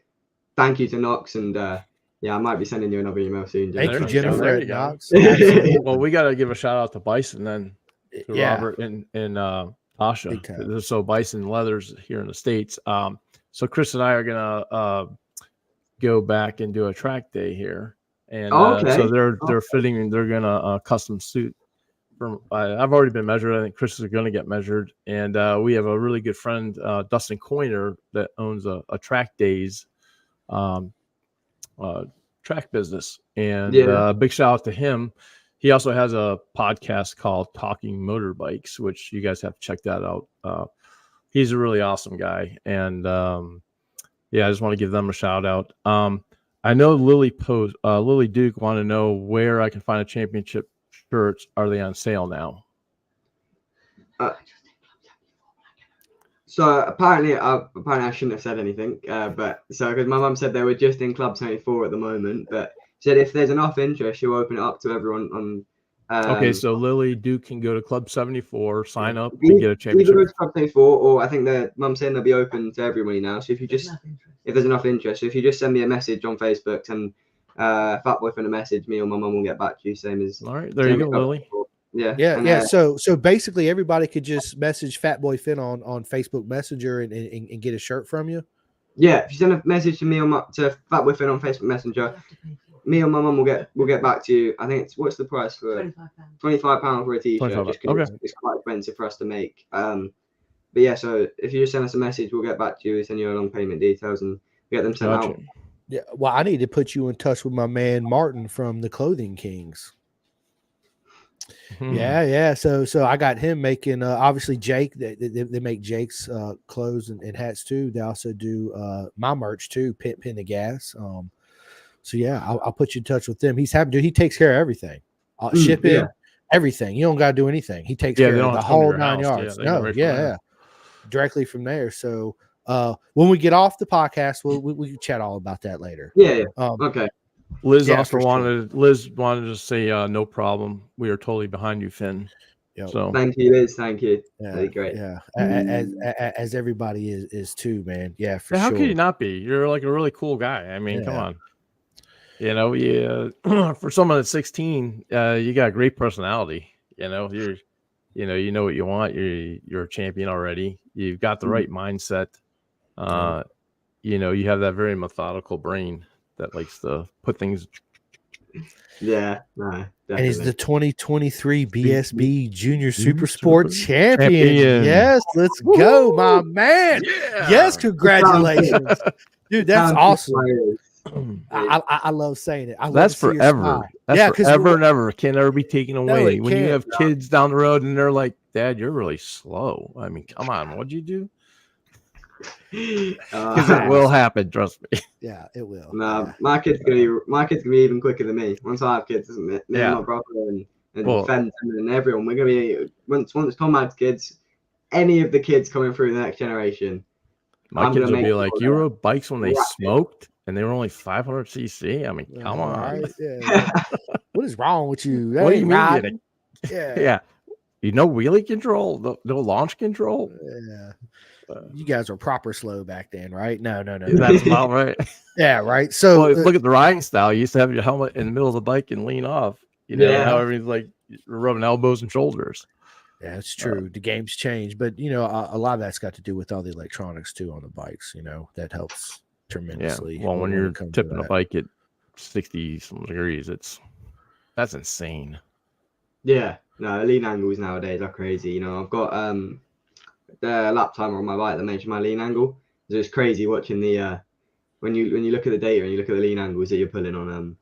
thank you to Knox, and I might be sending you another email soon. Thank you, Jennifer at Knox. Well, we got to give a shout out to Bison then, to Robert and Tasha. So Bison Leathers here in the States. So Chris and I are gonna go back and do a track day here, and so they're fitting. They're gonna custom suit. I've already been measured. I think Chris is going to get measured, and we have a really good friend, Dustin Coiner, that owns a track days track business, and big shout out to him. He also has a podcast called Talking Motorbikes, which you guys have to check that out. He's a really awesome guy, and I just want to give them a shout out. I know Lily Duke want to know where I can find a championship shirts. Are they on sale now? So apparently I shouldn't have said anything, because my mum said they were just in Club 74 at the moment, but said if there's enough interest, she'll open it up to everyone on. Okay, so Lily Duke can go to Club 74, sign up, and get a championship. Either Club 74, or I think the mum's saying they'll be open to everybody now. So if there's enough interest, so if you just send me a message on Facebook and Fatboy Finn a message, me or my mum will get back to you. Same as. All right, there you go, Lily. Yeah. So basically, everybody could just message Fatboy Finn on Facebook Messenger and get a shirt from you. Yeah, if you send a message to me to Fatboy Finn on Facebook Messenger, me or my mum will get back to you. I think what's the price for £25 for a t-shirt? Just because it's quite expensive for us to make. But yeah, so if you just send us a message, we'll get back to you, send you a long payment details, and get them sent out. Yeah, well, I need to put you in touch with my man Martin from the Clothing Kings. Yeah. So I got him making obviously Jake. They make Jake's clothes and hats too. They also do my merch too. Pin the gas. So yeah, I'll put you in touch with them. He's happy. Dude, he takes care of everything. Shipping, everything. You don't got to do anything. He takes care of the whole 9 yards. Yeah. directly from there. So when we get off the podcast, we can chat all about that later. Yeah. Okay. Liz Yeah, also for sure. wanted to say no problem. We are totally behind you, Finn. Yep. So Thank you, Liz. Thank you. Yeah, Really great. Yeah, as everybody is too, man. Yeah, for how sure. could you not be? You're like a really cool guy. I mean, come Yeah. on. You know, for someone that's 16, you got a great personality. You know, you know what you want. You're a champion already. You've got the right mindset. You know, you have that very methodical brain that likes to put things. Yeah, no, definitely. And he's the 2023 BSB Junior Super Sport champion. Yes, let's go, my man. Yeah. Yes, congratulations, dude. That's awesome. I love saying it. That's forever. That's forever and ever. Can never be taken away. When you have kids down the road and they're like, "Dad, you're really slow." I mean, come on, what'd you do? Because it will happen. Trust me. Yeah, it will. No, my kid's gonna be even quicker than me. Once I have kids, isn't it? Me and my brother and Fenton and everyone, we're gonna be once Tom has kids. Any of the kids coming through the next generation, my kids will be like, "You rode bikes when they smoked." And they were only 500 cc. I mean, come on. Right? Yeah. What is wrong with you? What do you mean? Yeah. You know, wheelie control, no launch control. Yeah. You guys were proper slow back then, right? No. That's about right. Yeah, right. So look at the riding style. You used to have your helmet in the middle of the bike and lean off. You know how everything's like rubbing elbows and shoulders. Yeah, it's true. The game's changed, but you know, a lot of that's got to do with all the electronics too on the bikes. You know, that helps tremendously. Yeah. Well, when you're tipping a bike at 60 some degrees, that's insane. Yeah. No, lean angles nowadays are crazy. You know, I've got the lap timer on my bike that measures my lean angle. So it's crazy watching the when you look at the data and you look at the lean angles that you're pulling on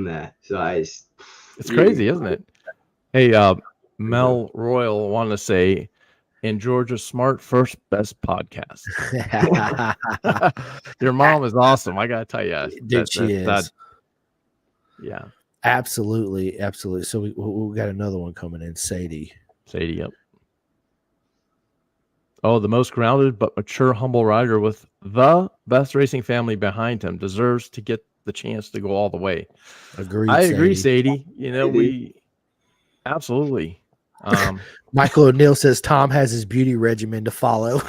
there. So it's crazy, isn't it? Hey, Mel Royal wanted to say, and Georgia's Smart First Best Podcast. Your mom is awesome. I gotta tell you, she is. Yeah, absolutely. So we got another one coming in, Sadie. Yep. Oh, the most grounded but mature, humble rider with the best racing family behind him deserves to get the chance to go all the way. Agreed. I agree, Sadie. You know, we absolutely. Michael O'Neill says Tom has his beauty regimen to follow.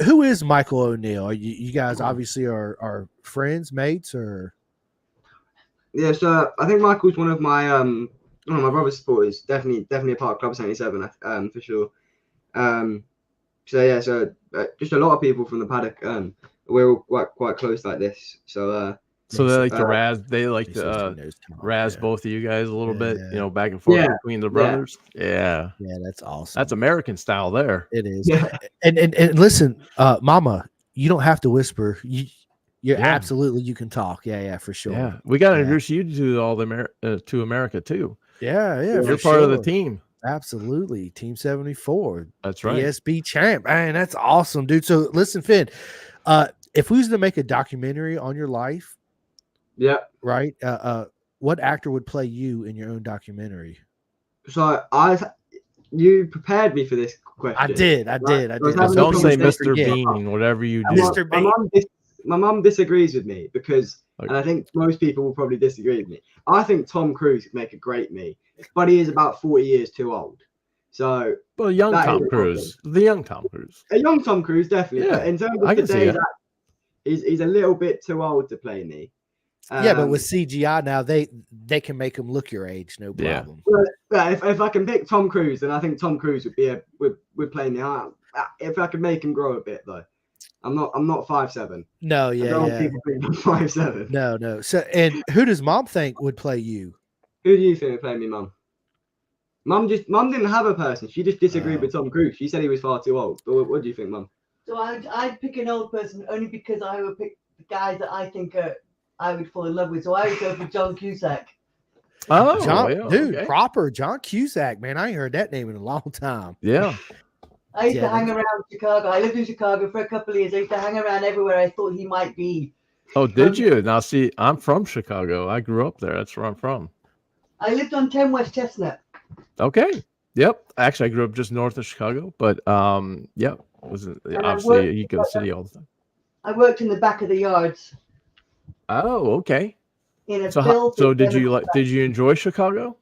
Who is Michael O'Neill? Are you guys obviously are friends, mates, or? Yeah, so I think Michael's one of my my brother's supporters. Definitely a part of Club 77, for sure. So just a lot of people from the paddock. We're all quite close like this. So they like to razz. They like to razz both of you guys a little bit. You know, back and forth between the brothers. Yeah, that's awesome. That's American style there. It is. Yeah. And listen, Mama, you don't have to whisper. You're absolutely, you can talk. Yeah, for sure. Yeah, we got to introduce you to all the to America too. Yeah. You're part of the team. Absolutely. Team 74. That's right. BSB champ. Man, that's awesome, dude. So listen, Finn, if we was to make a documentary on your life, right? What actor would play you in your own documentary? So you prepared me for this question. I did. Don't say Mr. Bean, whatever you do. Mr. Bean. My mom disagrees with me because, and I think most people will probably disagree with me. I think Tom Cruise would make a great me, but he is about 40 years too old. So, well, the young Tom Cruise, a young Tom Cruise, definitely. Yeah, but in terms of today's act, he's a little bit too old to play me. But with CGI now, they can make him look your age, no problem. Well, if I can pick Tom Cruise, then I think Tom Cruise would play me. If I could make him grow a bit though. I'm not 5'7". No, People think I'm 5'7". No. So, and who does Mom think would play you? Who do you think would play me, Mom? Mom didn't have a person. She just disagreed with Tom Cruise. She said he was far too old. But what do you think, Mom? So I'd pick an old person only because I would pick the guys that I think I would fall in love with. So I would go for John Cusack. Oh, proper John Cusack, man. I ain't heard that name in a long time. Yeah. I used to hang around Chicago. I lived in Chicago for a couple of years. I used to hang around everywhere I thought he might be. Oh, did you? Now, see, I'm from Chicago. I grew up there. That's where I'm from. I lived on 10 West Chestnut. Okay. Yep. Actually, I grew up just north of Chicago, but yeah, wasn't obviously you go to the city all the time. I worked in the back of the yards Oh, okay. in a So did you enjoy Chicago?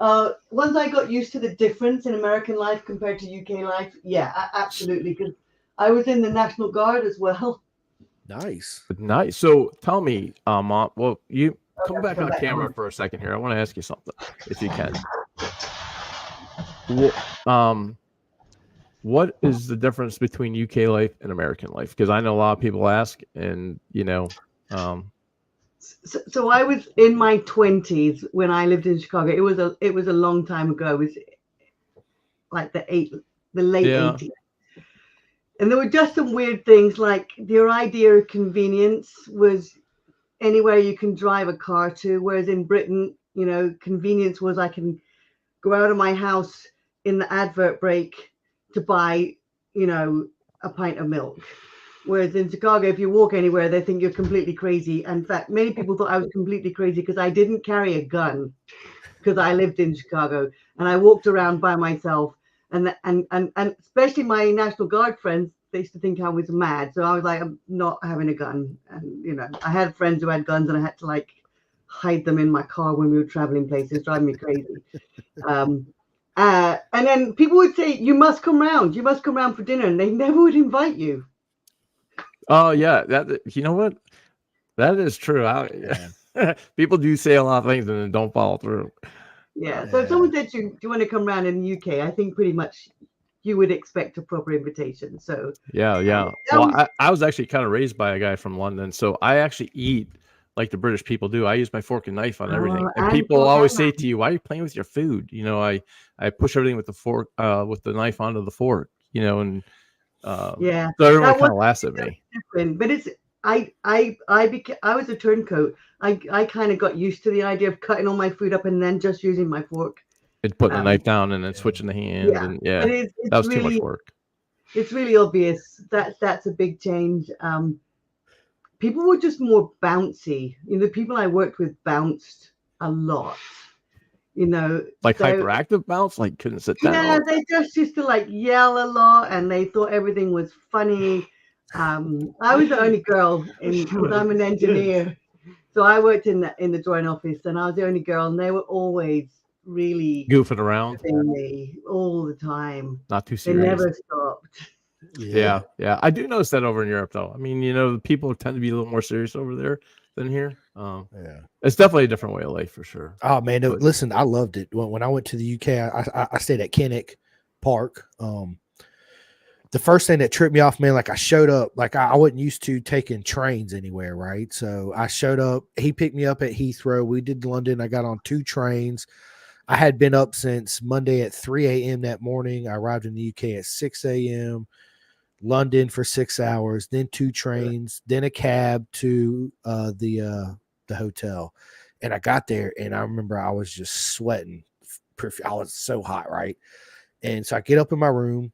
Once I got used to the difference in American life compared to UK life, yeah, absolutely. Because I was in the National Guard as well. Nice. Nice. So tell me, well, you come back come on back camera on. for a second here. I want to ask you something, if you can. What is the difference between UK life and American life? Because I know a lot of people ask, and So I was in my 20s when I lived in Chicago. It was a long time ago. It was like the late 80s. And there were just some weird things, like your idea of convenience was anywhere you can drive a car to, whereas in Britain, convenience was I can go out of my house in the advert break to buy, a pint of milk. Whereas in Chicago, if you walk anywhere, they think you're completely crazy. In fact, many people thought I was completely crazy because I didn't carry a gun because I lived in Chicago and I walked around by myself. And especially my National Guard friends, they used to think I was mad. So I was like, I'm not having a gun. And, I had friends who had guns and I had to hide them in my car when we were traveling places, driving me crazy. And then people would say, you must come round for dinner. And they never would invite you. Oh yeah, you know what? That is true. People do say a lot of things and then don't follow through. Yeah. So if someone said to you, do you want to come round in the UK? I think pretty much you would expect a proper invitation. So yeah. Well, I was actually kind of raised by a guy from London, so I actually eat like the British people do. I use my fork and knife on everything, and people always say to you, "Why are you playing with your food?" I push everything with the fork, with the knife onto the fork. And yeah, so everyone kind of laughs at me. But it's I was a turncoat. I kind of got used to the idea of cutting all my food up and then just using my fork. And putting the knife down and then switching the hand. Yeah. And yeah, it's that was really, too much work. It's really obvious. That's a big change. People were just more bouncy. The people I worked with bounced a lot. Like hyperactive bounce, like couldn't sit down. Yeah, they just used to yell a lot, and they thought everything was funny. I was the only girl because I'm an engineer, so I worked in the drawing office, and I was the only girl, and they were always really goofing around me all the time. Not too serious. They never stopped. Yeah. I do notice that over in Europe, though. I mean, people tend to be a little more serious over there than here. It's definitely a different way of life for sure. Oh man, no, listen, I loved it when I went to the UK. I stayed at Kenwick Park. The first thing that tripped me off, man, I showed up, I wasn't used to taking trains anywhere, right? So I showed up. He picked me up at Heathrow. We did London. I got on 2 trains. I had been up since Monday at 3 a.m. that morning. I arrived in the UK at 6 a.m. London for 6 hours, then 2 trains, then a cab to the hotel. And I got there and I remember I was just sweating. I was so hot, right? And so I get up in my room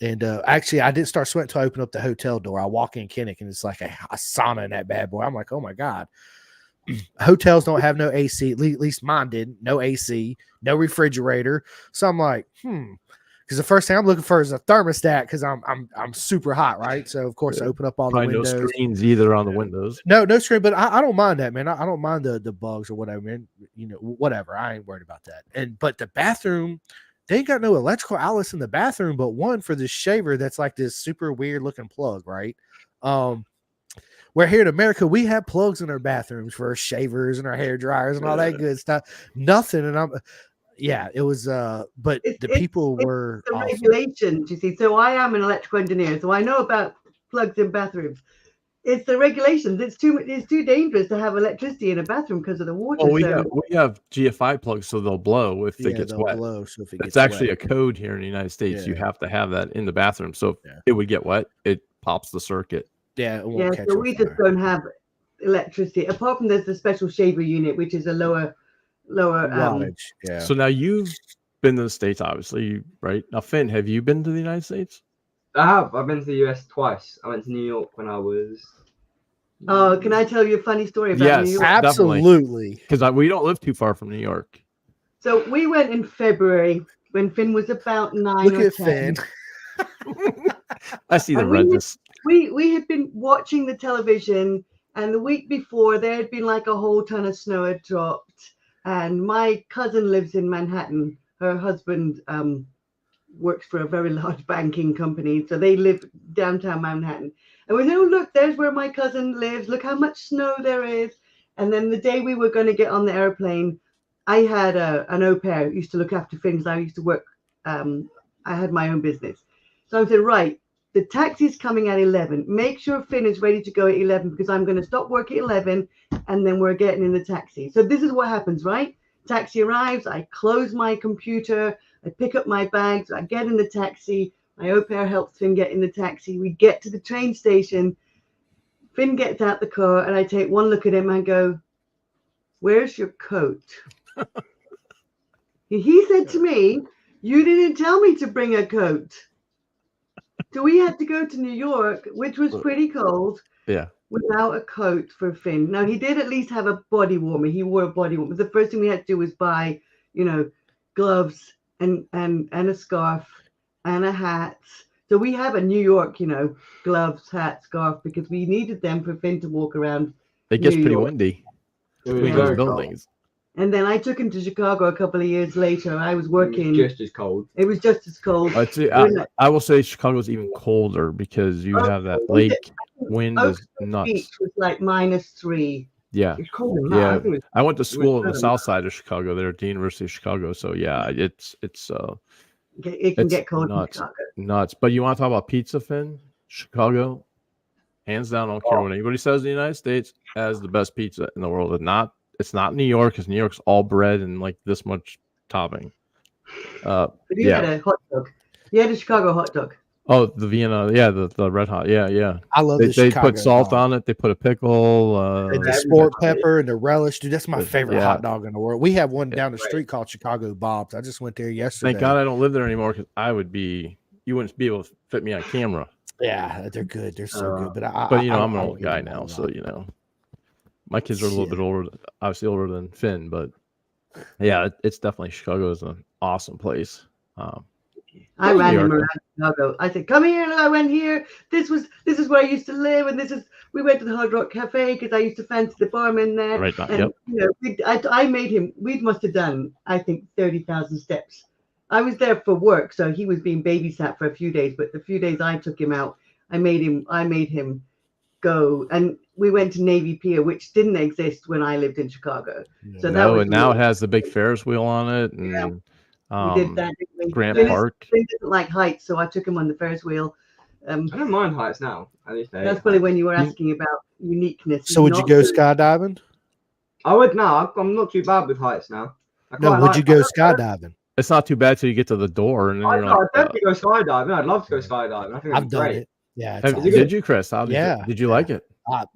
and actually I didn't start sweating until I opened up the hotel door. I walk in Kenwick and it's like a sauna in that bad boy. I'm like, oh my God. Hotels don't have no AC. At least mine didn't. No AC, no refrigerator. So I'm like, because the first thing I'm looking for is a thermostat because I'm super hot, right? So of course I open up all the windows. No screens either on the windows. No screen, but I don't mind that, man. I don't mind the bugs or whatever, man. Whatever. I ain't worried about that. But the bathroom, they ain't got no electrical outlets in the bathroom, but one for this shaver that's like this super weird looking plug, right? Where here in America, we have plugs in our bathrooms for our shavers and our hair dryers and all that good stuff. Nothing. And it was, but people were the awesome. Regulations, you see. So I am an electrical engineer, so I know about plugs in bathrooms. It's the regulations. It's too dangerous to have electricity in a bathroom because of the water. Oh, we have GFI plugs, so they'll blow if it gets wet. It's actually a code here in the United States. Yeah. You have to have that in the bathroom. So if it would get wet, it pops the circuit. Yeah, so we just don't have electricity apart from there's the special shaver unit, which is a lower wattage. So now you've been to the States, obviously, right? Now, Finn, have you been to the United States? I have. I've been to the US twice. I went to New York when I was. Oh, can I tell you a funny story about New York? Absolutely. Because we don't live too far from New York. So we went in February when Finn was about 9 Look or at 10. Finn. I see the And redness. we had been watching the television, and the week before there had been like a whole ton of snow had dropped. And my cousin lives in Manhattan. Her husband works for a very large banking company, so they live downtown Manhattan. And we said, "Oh, look, there's where my cousin lives. Look how much snow there is." And then the day we were going to get on the airplane, I had an au pair who used to look after things. I used to work. I had my own business, so I said, "Right, the taxi's coming at 11. Make sure Finn is ready to go at 11 because I'm going to stop work at 11, and then we're getting in the taxi." So this is what happens, right? Taxi arrives. I close my computer. I pick up my bags. I get in the taxi. My au pair helps Finn get in the taxi. We get to the train station. Finn gets out the car, and I take one look at him and go, "Where's your coat?" He said to me, "You didn't tell me to bring a coat." So we had to go to New York, which was pretty cold, Yeah. without a coat for Finn. Now, he did at least have a body warmer. He wore a body warmer. The first thing we had to do was buy, gloves and a scarf and a hat. So we have a New York, gloves, hat, scarf, because we needed them for Finn to walk around. It gets New pretty York. windy It was between Yeah. those very cold. buildings. And then I took him to Chicago a couple of years later. I was It working. was just as cold. It was just as cold. I'd say, We're not- I will say Chicago's even colder because you have that lake wind Oak is Beach nuts. was like -3. Yeah. It's cold in that. Yeah. I think it was, I went to school in the better south side of Chicago there at the University of Chicago. So yeah, it's It can It's get cold in nuts. Chicago. nuts. But you want to talk about pizza, Finn? Chicago, hands down, I don't care what anybody says in the United States, has the best pizza in the world. It's not New York, because New York's all bread and like this much topping. But he Yeah. had a hot dog. He had a Chicago hot dog. Oh, the Vienna, yeah, the red hot, yeah. I love They the Chicago put salt dog. on it. They put a pickle. And the Yeah, sport everybody- pepper and the relish, dude. That's my favorite Yeah. hot dog in the world. We have one down the right. street called Chicago Bob's. I just went there yesterday. Thank God I don't live there anymore, because you wouldn't be able to fit me on camera. Yeah, they're good. They're so good. But I'm I'm an I old eat guy them now, all so night. my kids are a little Shit. bit older, obviously older than Finn, but yeah, it's definitely Chicago is an awesome place. I New ran him York. around Chicago. I said, "Come here," and I went here. This is where I used to live, and we went to the Hard Rock Cafe because I used to fancy the barman there. Right now, And yep. I made him. We must have done, I think, 30,000 steps. I was there for work, so he was being babysat for a few days. But the few days I took him out, I made him go. And we went to Navy Pier, which didn't exist when I lived in Chicago. So that was And now it really- has the big Ferris wheel on it, and we did that. didn't we? Grant Finn Park. didn't like heights, so I took him on the Ferris wheel. I don't mind heights now. At least That's probably when you were asking about uniqueness. So would you Not go the- skydiving? I would now. I'm not too bad with heights now. I No, quite would like- you go skydiving? It's not too bad till you get to the door, and then I'd you're like, definitely go skydiving. I'd love to go skydiving. I think that'd I've be done great. it. Yeah, it's awesome. did you, Chris? How did Yeah, you, did you like it?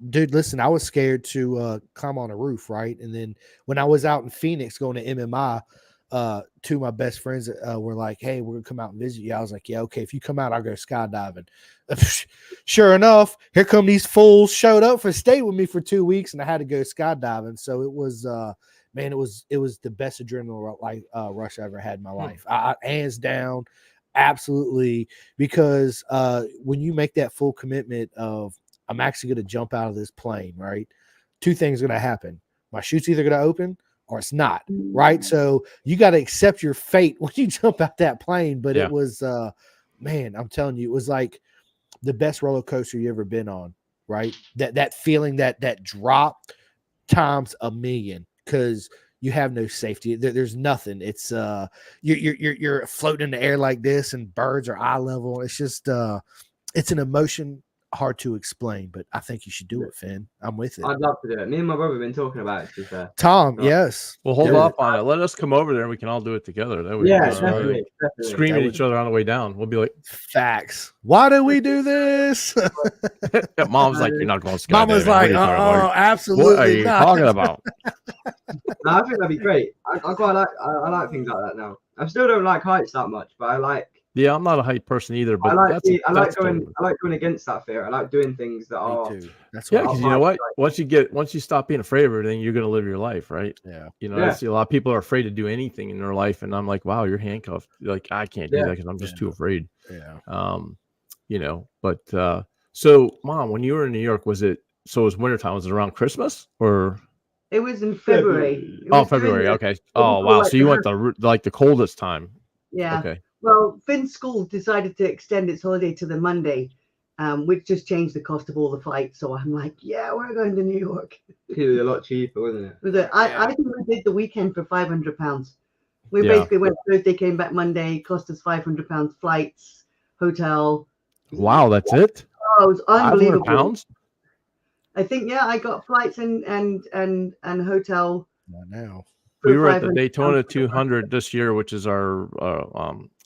Dude, listen, I was scared to climb on a roof, right? And then when I was out in Phoenix going to MMI, two of my best friends were like, "Hey, we're gonna come out and visit you." I was like, "Yeah, okay. If you come out, I'll go skydiving." Sure enough, here come these fools showed up for stay with me for 2 weeks, and I had to go skydiving. So it was, man, it was the best adrenaline rush I ever had in my life. Hands down, absolutely. Because when you make that full commitment of I'm actually going to jump out of this plane, right? Two things are going to happen. My chute's either going to open or it's not, right? So you got to accept your fate when you jump out that plane. But it was, man, I'm telling you, it was like the best roller coaster you ever been on, right? That feeling, that drop times a million, because you have no safety. There's nothing. It's you're floating in the air like this, and birds are eye level. It's just it's an emotion hard to explain, but I think you should do it, Finn. I'm with it. I'd love to do it. Me and my brother have been talking about it, to be fair. Tom, Right. yes. Well, hold Do off it. on it. Let us come over there and we can all do it together. That would Yeah, be definitely. scream That at would- each other on the way down. We'll be like, Facts. Why do we do this? Mom's like, you're not going skydiving. Mama's What are like, you talking about? absolutely What are you not. talking about? No, I think that'd be great. I quite like. I like things like that now. I still don't like heights that much, but I like Yeah, I'm not a height person either, but I like going going against that fear. I like doing things that are. Me too. That's yeah, what because I you know like. what? Once you stop being afraid of everything, you're gonna live your life, right? Yeah. You know, I see a lot of people are afraid to do anything in their life, and I'm like, wow, you're handcuffed. Like I can't do that because I'm just too afraid. Yeah. You know, but so Mom, when you were in New York, was it wintertime? Was it around Christmas or? It was in February. It Oh, was during February. the- Okay. what we Oh, call, wow. like, So you went the coldest time. Yeah. Okay. Well, Finn's school decided to extend its holiday to the Monday, which just changed the cost of all the flights. So I'm like, yeah, we're going to New York. It was a lot cheaper, wasn't it? I think we did the weekend for £500. We Yeah. basically went Thursday, came back Monday, cost us £500, flights, hotel. Wow, that's it. Oh, it was unbelievable. £500. I think I got flights and hotel. Not now. We were at the £500. Daytona 200 this year, which is our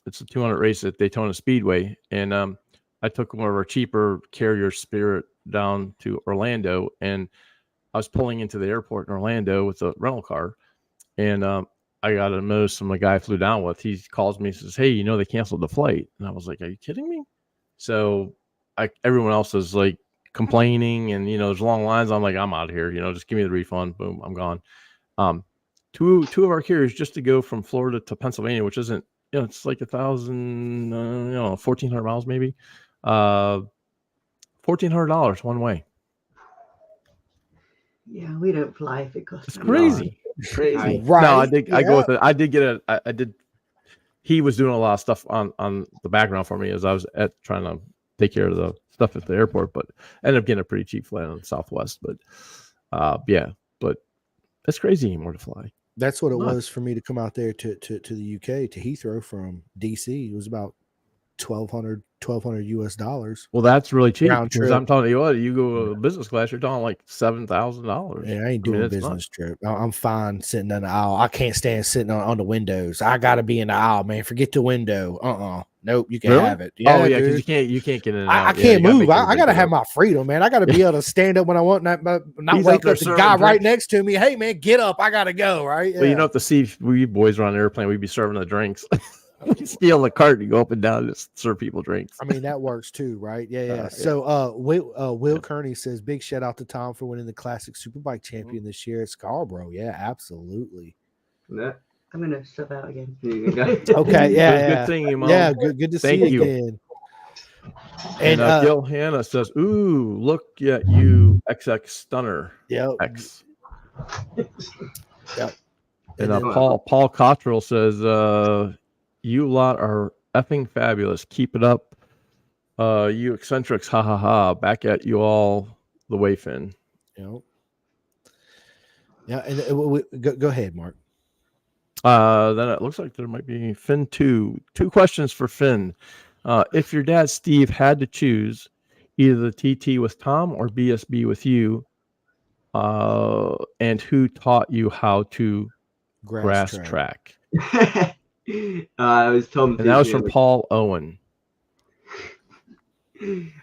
it's a 200 race at Daytona Speedway, and I took one of our cheaper carrier Spirit down to Orlando, and I was pulling into the airport in Orlando with a rental car, and I got a notice from the guy I flew down with. He calls me and says, "Hey, you know they canceled the flight," and I was like, "Are you kidding me?" So everyone else is like complaining, and there's long lines. I'm like, I'm out of here. Just give me the refund. Boom, I'm gone. Two of our carriers just to go from Florida to Pennsylvania, which isn't, it's like 1,000, 1,400 miles maybe, $1,400 one way. Yeah, we don't fly if it costs. It's crazy. It's crazy. Right. No, I go with it. I did get I did. He was doing a lot of stuff on the background for me as I was trying to take care of the stuff at the airport, but ended up getting a pretty cheap flight on Southwest. But but it's crazy anymore to fly. That's what it was for me to come out there to the UK, to Heathrow from DC. It was about $1,200 US. Well, that's really cheap Round because trip. I'm telling you what, you go business class, you're talking like $7,000. Yeah, I ain't doing a business trip. I'm fine sitting in the aisle. I can't stand sitting on the windows. I got to be in the aisle, man. Forget the window. Nope, you can have it. Yeah, Yeah, because you can't get in and out. I can't move. I got to have my freedom, man. I got to be able to stand up when I want, not wake up the guy right next to me. Hey, man, get up. I got to go, right? Yeah. Well, you don't have to see we boys were on an airplane. We'd be serving the drinks. We steal the cart and go up and down and just serve people drinks. I mean, that works too, right? Yeah. So Will Kearney says, big shout out to Tom for winning the Classic Superbike champion this year at Scarborough. Yeah, absolutely. Yeah. I'm gonna shut out again. Okay, yeah. Good seeing you, Mom. Yeah, good to see you again. And Gil Hannah says, "Ooh, look at you, XX Stunner." Yep. X. Yep. And Paul Cottrell says, "You lot are effing fabulous. Keep it up. You eccentrics, ha ha ha. Back at you all the way, Finn." Yep. Yeah, and go ahead, Mark. Then it looks like there might be Finn 2. 2 questions for Finn. If your dad Steve had to choose either the TT with Tom or BSB with you, and who taught you how to grass track? It was Tom. And that was from Paul Owen.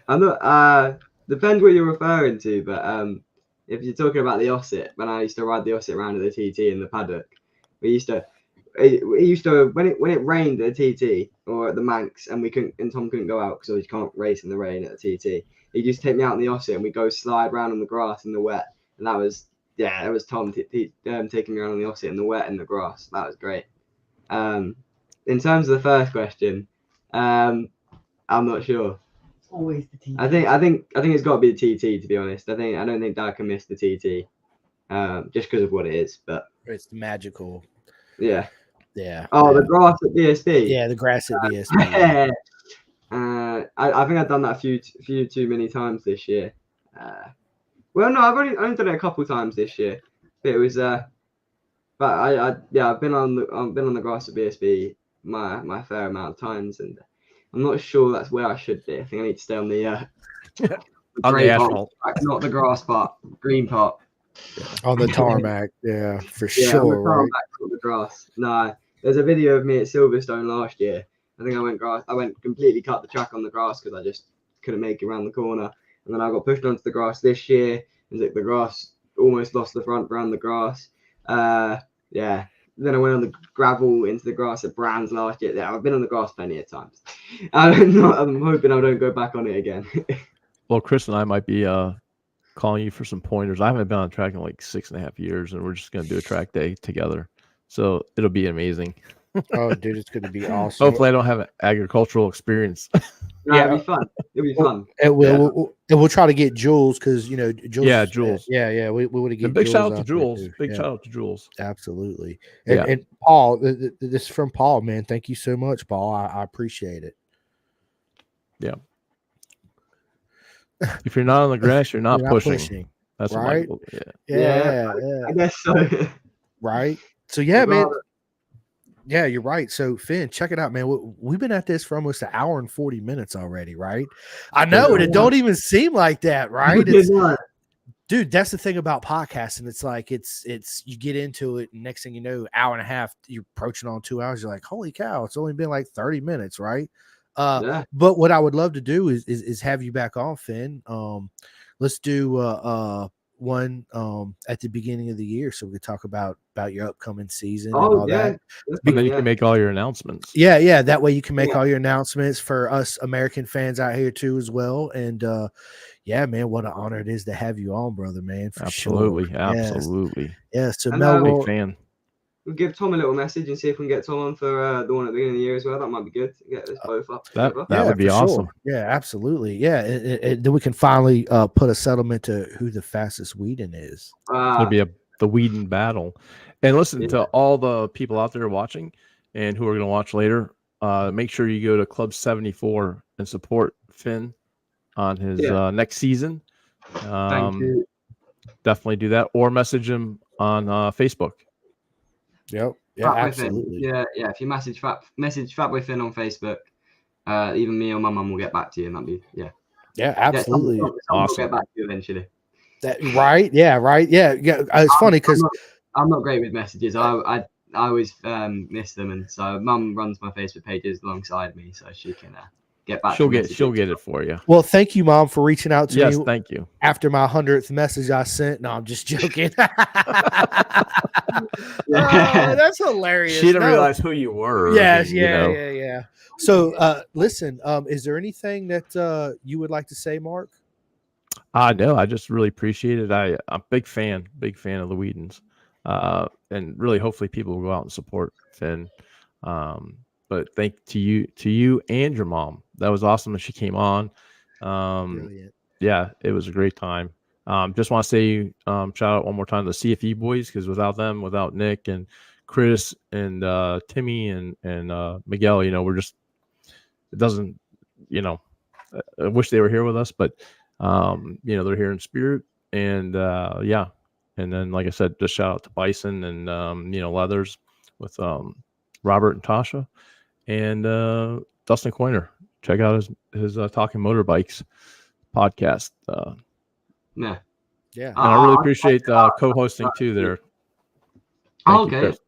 I'm not. Depends what you're referring to, but if you're talking about the Osset, when I used to ride the Osset around at the TT in the paddock, we used to when it rained at the TT or at the Manx and Tom couldn't go out because he can't race in the rain at the TT. He'd just take me out in the Osset and we'd go slide around on the grass in the wet, and that was Tom taking me around on the Osset in the wet and the grass. That was great. In terms of the first question, I'm not sure. Always the TT. I think it's got to be the TT, to be honest. I don't think Dad can miss the TT, just because of what it is. But it's magical. Yeah. Yeah. Oh, the grass at BSB. Yeah, the grass at BSB. I think I've done that a few too many times this year. Well, no, I've only done it a couple times this year. But it was but I've been on the grass at BSB my fair amount of times, and I'm not sure that's where I should be. I think I need to stay on the on the asphalt, not the grass part, green part. On the tarmac, yeah, for sure. On the tarmac, not the grass. No, there's a video of me at Silverstone last year. I think I went completely cut the track on the grass because I just couldn't make it around the corner, and then I got pushed onto the grass this year, and the grass almost lost the front around the grass. Yeah, then I went on the gravel into the grass at Brands last year. Yeah, I've been on the grass plenty of times. I'm hoping I don't go back on it again. Well, Chris and I might be calling you for some pointers. I haven't been on track in like 6.5 years, and we're just going to do a track day together. So it'll be amazing. Oh, dude, it's going to be awesome. Hopefully, I don't have an agricultural experience. No, Yeah. it'll be fun. It'll be fun. And we'll try to get Jules because Jules. Yeah, Jules. Yeah. We would have get. And big shout out to out there, Jules. too. Big Yeah, shout out to Jules. absolutely. Yeah. And Paul, this is from Paul, man. Thank you so much, Paul. I appreciate it. Yeah. If you're not on the grass, you're not, You're pushing. That's right? What Yeah. I guess so. Right. So yeah, man. Well, Yeah, you're right. So Finn, check it out, man. We've been at this for almost an hour and 40 minutes already, right? I know, and it don't even seem like that, right? Dude, that's the thing about podcasting. It's like it's you get into it, and next thing you know, hour and a half, you're approaching on 2 hours. You're like, holy cow, it's only been like 30 minutes, right? Yeah. But what I would love to do is have you back on, Finn. Let's do one at the beginning of the year, so we could talk about your upcoming season and all that. And then you can make all your announcements. Yeah. That way you can make all your announcements for us American fans out here too as well. And yeah, man, what an honor it is to have you on, brother, man. For Absolutely. sure. Absolutely. Yeah. So And, Mel, Big fan. We'll give Tom a little message and see if we can get Tom on for the one at the beginning of the year as well. That might be good to get this both up. That together. would be for awesome. sure. Yeah, absolutely. Yeah. And then we can finally put a settlement to who the fastest Weeden is. It'll be the Weeden battle. And listen to all the people out there watching and who are going to watch later. Make sure you go to Club 74 and support Finn on his next season. Thank you. Definitely do that, or message him on Facebook. Yep. Yeah, absolutely. Yeah. If you message Fatboy Finn on Facebook, even me or my mum will get back to you, and that'd be Yeah, absolutely. Someone will get back to you eventually. Right. Yeah. It's funny because I'm not great with messages. I always miss them, and so Mum runs my Facebook pages alongside me, so she can get back. She'll get it for you. Well, thank you, Mom, for reaching out to me. Yes, thank you. After my 100th message I sent. No, I'm just joking. That's hilarious. She didn't realize who you were. Yes, yeah. So, listen, is there anything that you would like to say, Mark? No, I just really appreciate it. I'm a big fan of the Weedens. And really, hopefully people will go out and support Finn. But thank to you and your mom. That was awesome that she came on. Brilliant. Yeah, it was a great time. Just want to say shout out one more time to the CFE boys, because without them, without Nick and Chris and Timmy and Miguel, we're just, it doesn't, I wish they were here with us, but they're here in spirit. And and then, like I said, just shout out to Bison and Leathers with Robert and Tasha and Dustin Coiner. Check out his Talking Motorbikes podcast. Yeah. And I really appreciate co-hosting too there. Thank you, Chris.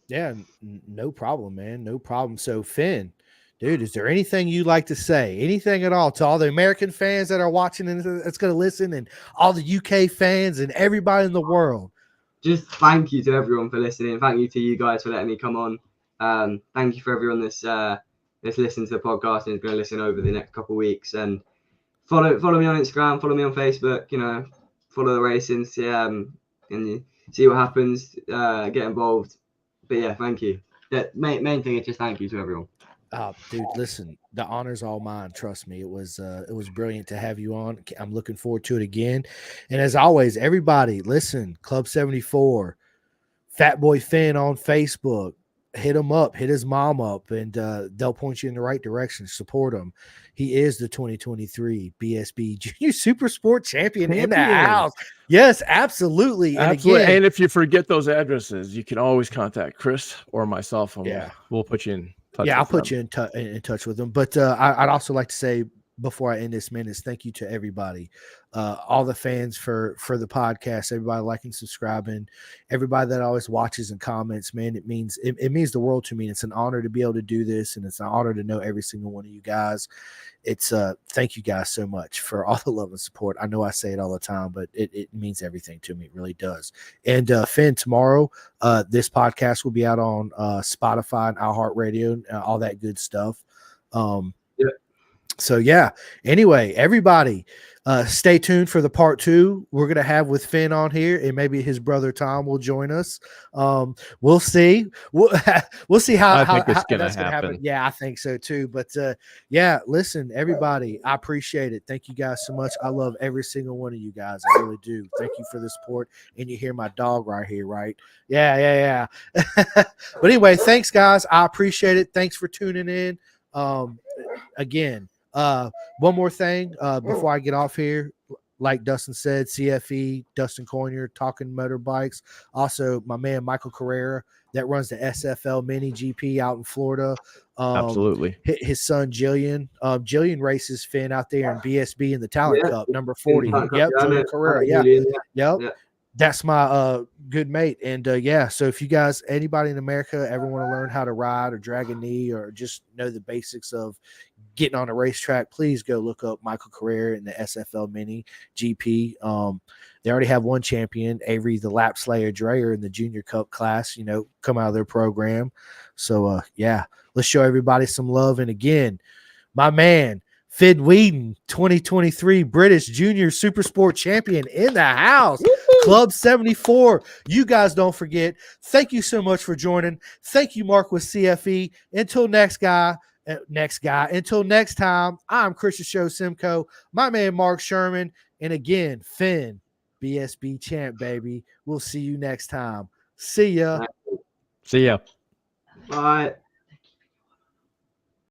Yeah, no problem, man. No problem. So, Finn, dude, is there anything you'd like to say? Anything at all to all the American fans that are watching and that's going to listen, and all the UK fans and everybody in the world? Just thank you to everyone for listening. Thank you to you guys for letting me come on. Thank you for everyone that's listening to the podcast and is going to listen over the next couple of weeks. And follow me on Instagram, follow me on Facebook, follow the racing, and you see what happens, get involved. But yeah, thank you. The main thing is just thank you to everyone. Dude, listen, the honor's all mine. Trust me. It was brilliant to have you on. I'm looking forward to it again. And as always, everybody, listen, Club 74, Fat Boy Finn on Facebook. Hit him up, hit his mom up, and they'll point you in the right direction. Support him. He is the 2023 BSB Junior Super Sport Champion in the house. Yes, absolutely. Absolutely. And if you forget those addresses, you can always contact Chris or myself. And we'll put you in touch. Yeah, I'll put you in touch with them. But I'd also like to say before I end this, man, is thank you to everybody, all the fans for the podcast, everybody liking, subscribing, everybody that always watches and comments, man. It means the world to me. It's an honor to be able to do this, and it's an honor to know every single one of you guys. It's thank you guys so much for all the love and support. I know I say it all the time, but it means everything to me. It really does. And Finn, tomorrow, this podcast will be out on Spotify and iHeartRadio and all that good stuff. So yeah, anyway, everybody, stay tuned for the part 2 we're going to have with Finn on here, and maybe his brother Tom will join us. We'll see. We'll see how think it's how gonna that's going to happen. happen. Yeah, I think so too. But yeah, listen, everybody, I appreciate it. Thank you guys so much. I love every single one of you guys. I really do. Thank you for the support. And you hear my dog right here, right? Yeah. But anyway, thanks guys. I appreciate it. Thanks for tuning in. Again, one more thing before I get off here. Like Dustin said, CFE, Dustin Coyner, Talking Motorbikes. Also, my man Michael Carrera that runs the SFL Mini GP out in Florida. Absolutely. His son Jillian. Jillian races Finn out there in BSB in the Talent Cup, number 40. Yep, Jillian Carrera. Yeah. Yep. That's my good mate. And yeah, so if you guys, anybody in America ever want to learn how to ride or drag a knee or just know the basics of getting on a racetrack, please go look up Michael Carrera in the SFL Mini GP. They already have one champion, Avery the Lap Slayer Dreyer, in the Junior Cup class, come out of their program. So yeah, let's show everybody some love. And again, my man Fid Weeden, 2023 British Junior Super Sport Champion in the house. Woo-hoo! Club 74. You guys don't forget. Thank you so much for joining. Thank you, Mark with CFE. Until next time, I'm Christian Show Simcoe, my man Mark Sherman, and again, Finn, BSB champ, baby. We'll see you next time. See ya. See ya. Bye.